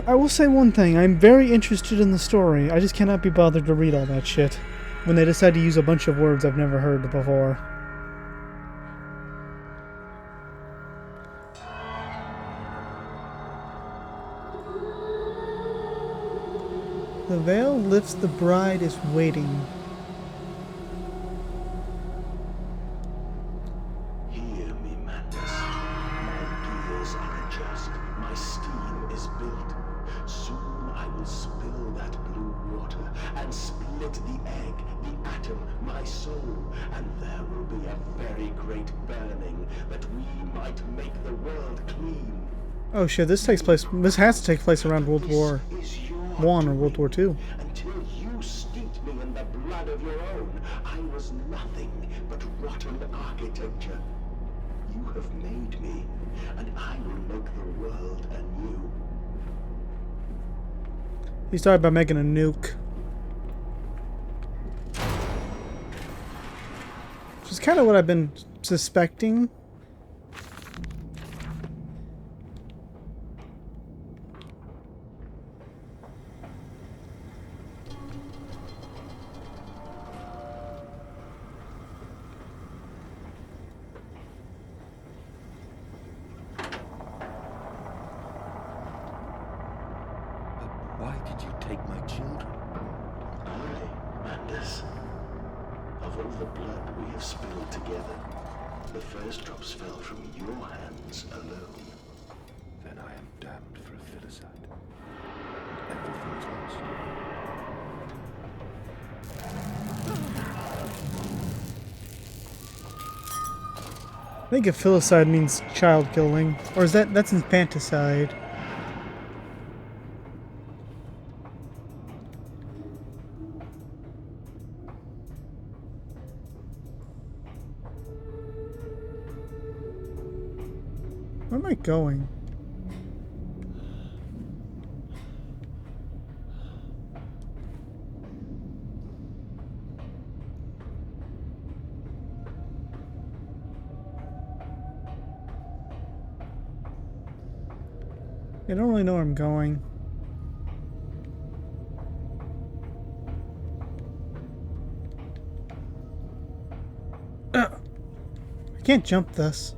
Speaker 1: I will say one thing. I'm very interested in the story. I just cannot be bothered to read all that shit when they decide to use a bunch of words I've never heard before. The veil lifts, the bride is waiting.
Speaker 5: Hear me, Mandus. My gears are adjust. My steam is built. Soon I will spill that blue water and split the egg, the atom, my soul, and there will be a very great burning that we might make the world clean.
Speaker 1: Oh shit, this has to take place around World War
Speaker 5: This is your
Speaker 1: I or World War II.
Speaker 5: Until you steeped me in the blood of your own, I was nothing but rotten architecture. You have made me, and I will make the world anew.
Speaker 1: He started by making a nuke. Which is kind of what I've been suspecting.
Speaker 3: Why did you take my children?
Speaker 5: Aye, Mandus. Of all the blood we have spilled together, the first drops fell from your hands alone.
Speaker 3: Then I am damned for a filicide. And everything lost.
Speaker 1: I think infanticide means child killing. Or is that's infanticide? Where am I going? I don't really know where I'm going. Ugh. I can't jump this.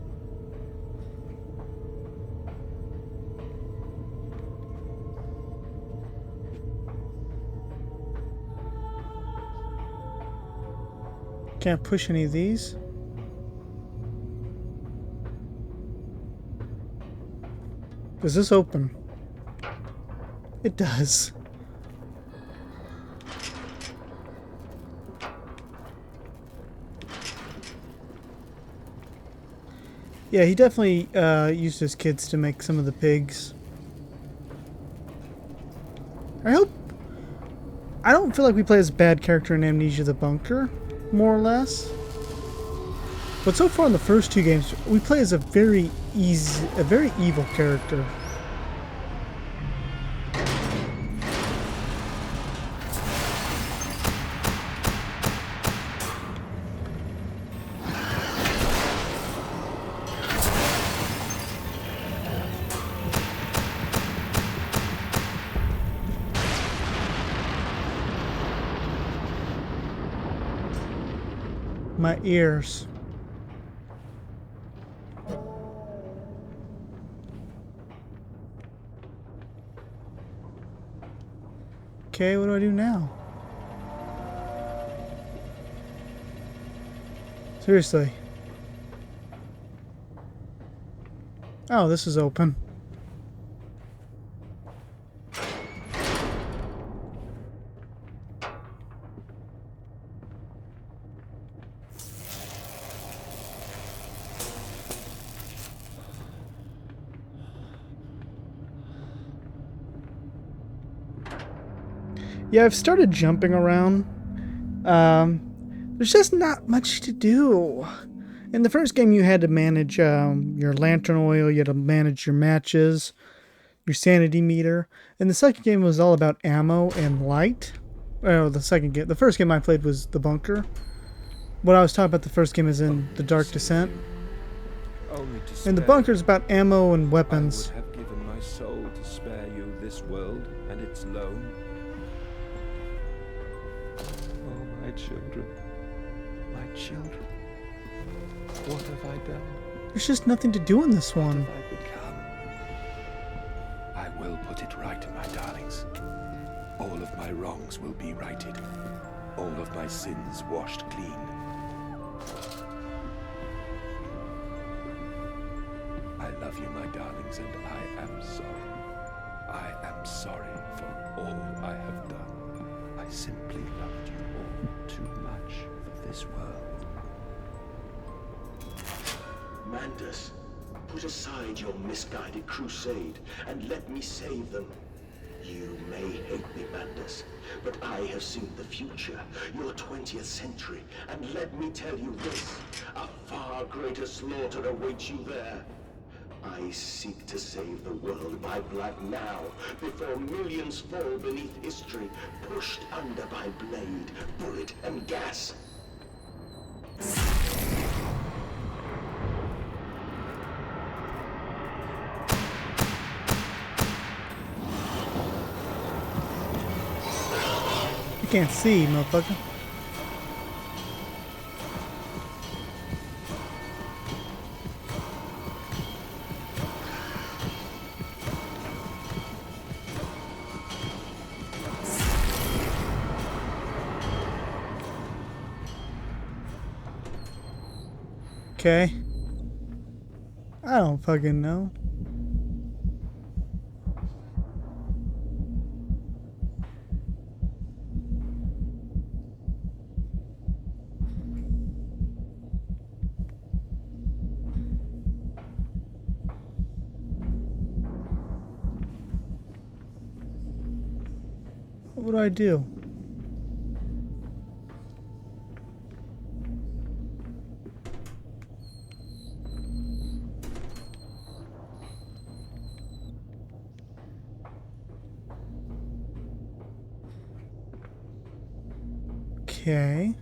Speaker 1: Can't push any of these. Does this open? It does. Yeah, he definitely used his kids to make some of the pigs. I don't feel like we play as a bad character in Amnesia: The Bunker, more or less. But so far in the first two games, we play as a very evil character. My ears. Okay, what do I do now? Seriously. Oh, this is open. Yeah, I've started jumping around. There's just not much to do. In the first game, you had to manage your lantern oil, you had to manage your matches, your sanity meter. And the second game was all about ammo and light. Oh, the first game I played was The Bunker. What I was talking about the first game is in The Dark Descent. And The Bunker is about ammo and weapons.
Speaker 3: I would have given my soul to spare you this world and its loan. Oh, my children. My children. What have I done?
Speaker 1: There's just nothing to do in this one.
Speaker 3: What have I become? I will put it right, my darlings. All of my wrongs will be righted. All of my sins washed clean. I love you, my darlings, and I am sorry. I am sorry for all I have done. I simply loved you all too much for this world.
Speaker 5: Mandus, put aside your misguided crusade and let me save them. You may hate me, Mandus, but I have seen the future, your 20th century, and let me tell you this, a far greater slaughter awaits you there. I seek to save the world by blood now, before millions fall beneath history, pushed under by blade, bullet, and gas.
Speaker 1: You can't see, motherfucker. Okay. I don't fucking know. What do I do? Okay.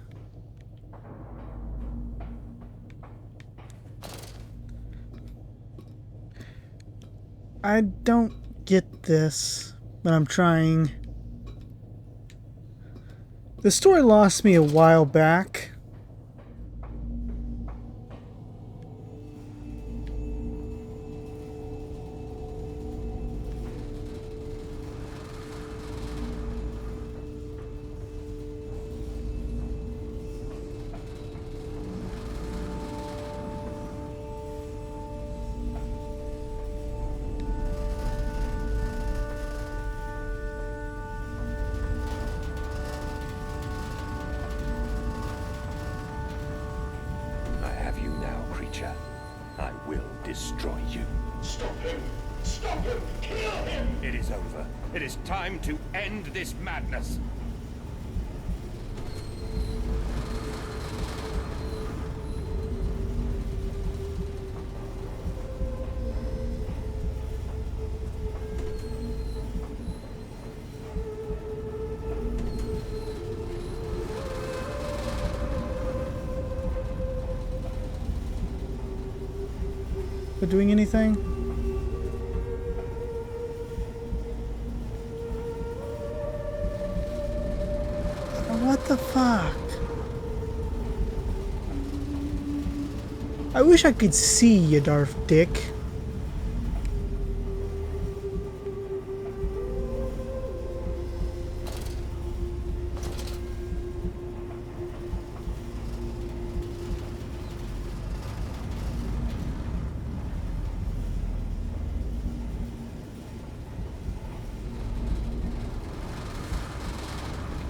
Speaker 1: I don't get this, but I'm trying. The story lost me a while back.
Speaker 3: I have you now, creature. I will destroy you.
Speaker 5: Stop him! Stop him! Kill him!
Speaker 6: It is over. It is time to end this madness.
Speaker 1: But doing anything? What the fuck? I wish I could see you, Darth Dick.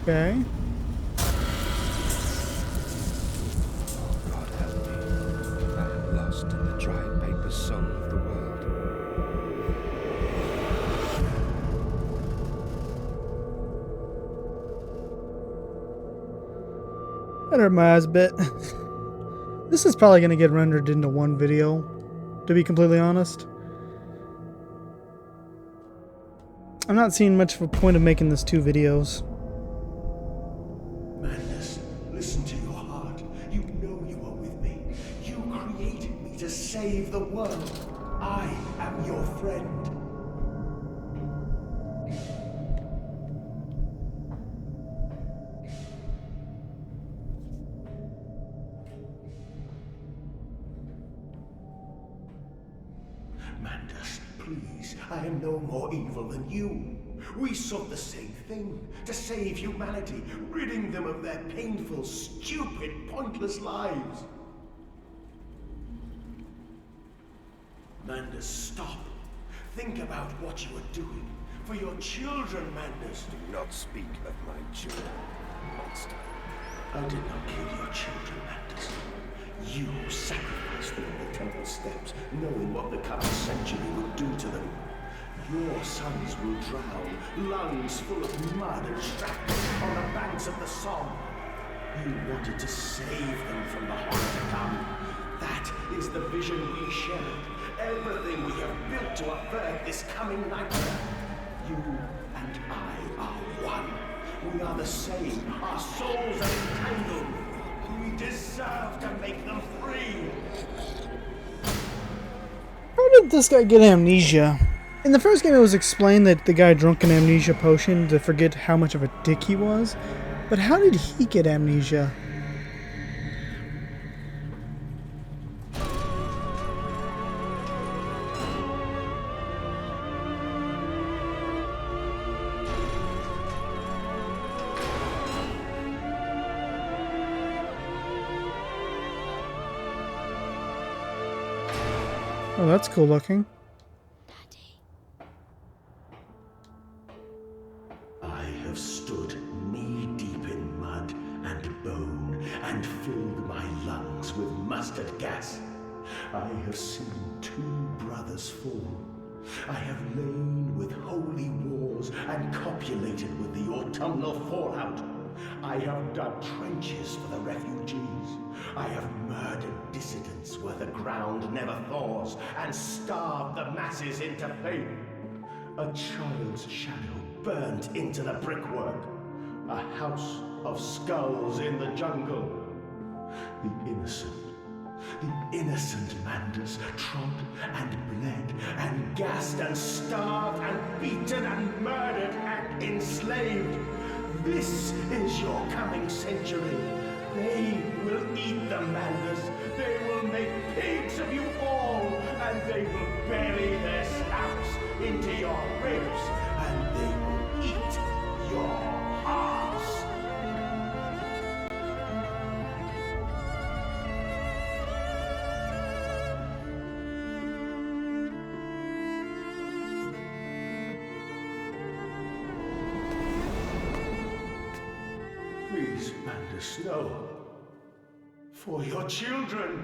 Speaker 1: Okay.
Speaker 3: God help me. I am lost in the dried paper soul of the world.
Speaker 1: That hurt my eyes a bit. This is probably going to get rendered into one video, to be completely honest. I'm not seeing much of a point of making this 2 videos.
Speaker 5: Madness, listen to your heart. You know you are with me. You created me to save the world. I am your friend. Mandus, please, I am no more evil than you. We sought the same thing, to save humanity, ridding them of their painful, stupid, pointless lives. Mandus, stop. Think about what you are doing. For your children, Mandus.
Speaker 3: Do not speak of my children, monster.
Speaker 5: I did not kill your children, Mandus. You sacrificed them on the temple steps, knowing what the coming century would do to them. Your sons will drown, lungs full of mud and shrapnel on the banks of the Somme. You wanted to save them from the horror to come. That is the vision we shared. Everything we have built to avert this coming nightmare. You and I are one. We are the same. Our souls are entangled. We deserve to make them free.
Speaker 1: How did this guy get amnesia? In the first game it was explained that the guy drank an amnesia potion to forget how much of a dick he was. But how did he get amnesia? Oh, that's cool looking.
Speaker 5: I have stood knee-deep in mud and bone and filled my lungs with mustard gas. I have seen 2 brothers fall. I have lain with holy wars and copulated with the autumnal fallout. I have dug trenches for the refugees. I have murdered dissidents where the ground never thaws and starved the masses into faith. A child's shadow burnt into the brickwork. A house of skulls in the jungle. The innocent Mandus trod and bled and gassed and starved and beaten and murdered and enslaved. This is your coming century. They will eat the Mandus. They will make pigs of you all, and they will bury their snouts into your ribs, and they will eat your hearts. Please, Mandus, no. For your children.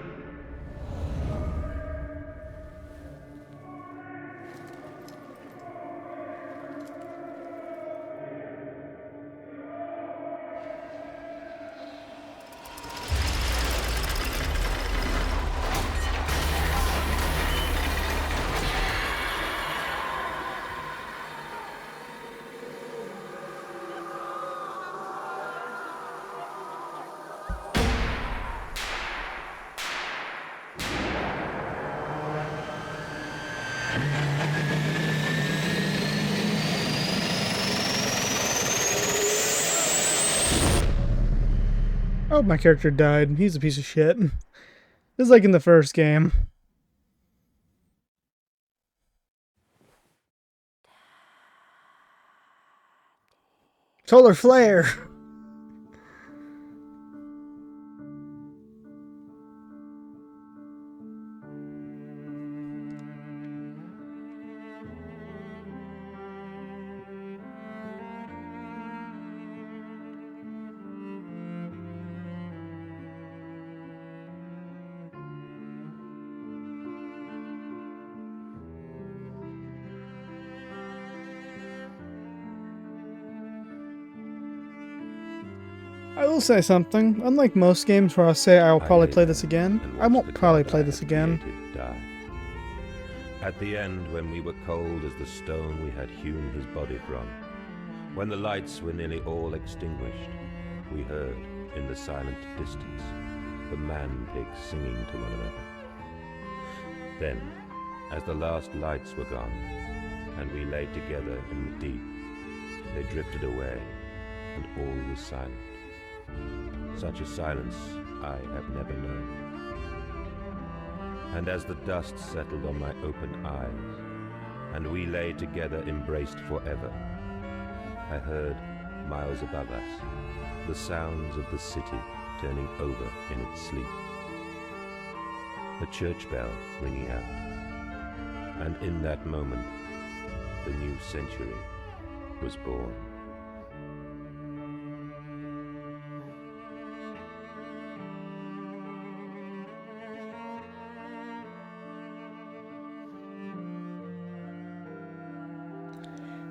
Speaker 1: Oh, my character died. He's a piece of shit. It's like in the first game. Solar flare! I will say something. Unlike most games where I'll say I will probably play this again, I won't probably play this again.
Speaker 3: Die. At the end, when we were cold as the stone we had hewn his body from, when the lights were nearly all extinguished, we heard, in the silent distance, the man-pigs singing to one another. Then, as the last lights were gone, and we lay together in the deep, they drifted away, and all was silent. Such a silence I have never known. And as the dust settled on my open eyes, and we lay together embraced forever, I heard, miles above us, the sounds of the city turning over in its sleep. The church bell ringing out, and in that moment, the new century was born.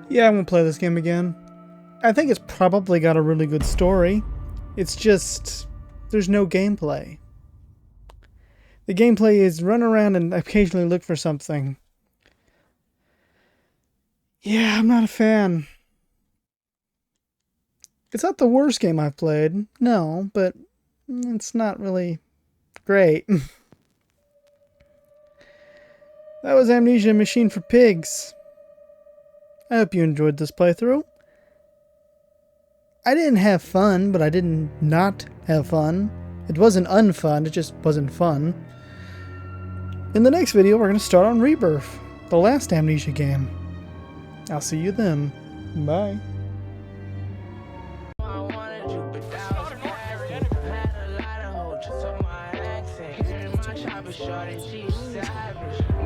Speaker 1: Yeah, I won't play this game again. I think it's probably got a really good story. It's just, there's no gameplay. The gameplay is run around and occasionally look for something. Yeah, I'm not a fan. It's not the worst game I've played, no, but it's not really great. That was Amnesia Machine for Pigs. I hope you enjoyed this playthrough. I didn't have fun, but I didn't not have fun. It wasn't unfun, it just wasn't fun. In the next video, we're going to start on Rebirth, the last Amnesia game. I'll see you then. Bye.
Speaker 8: Shorty, she's savage.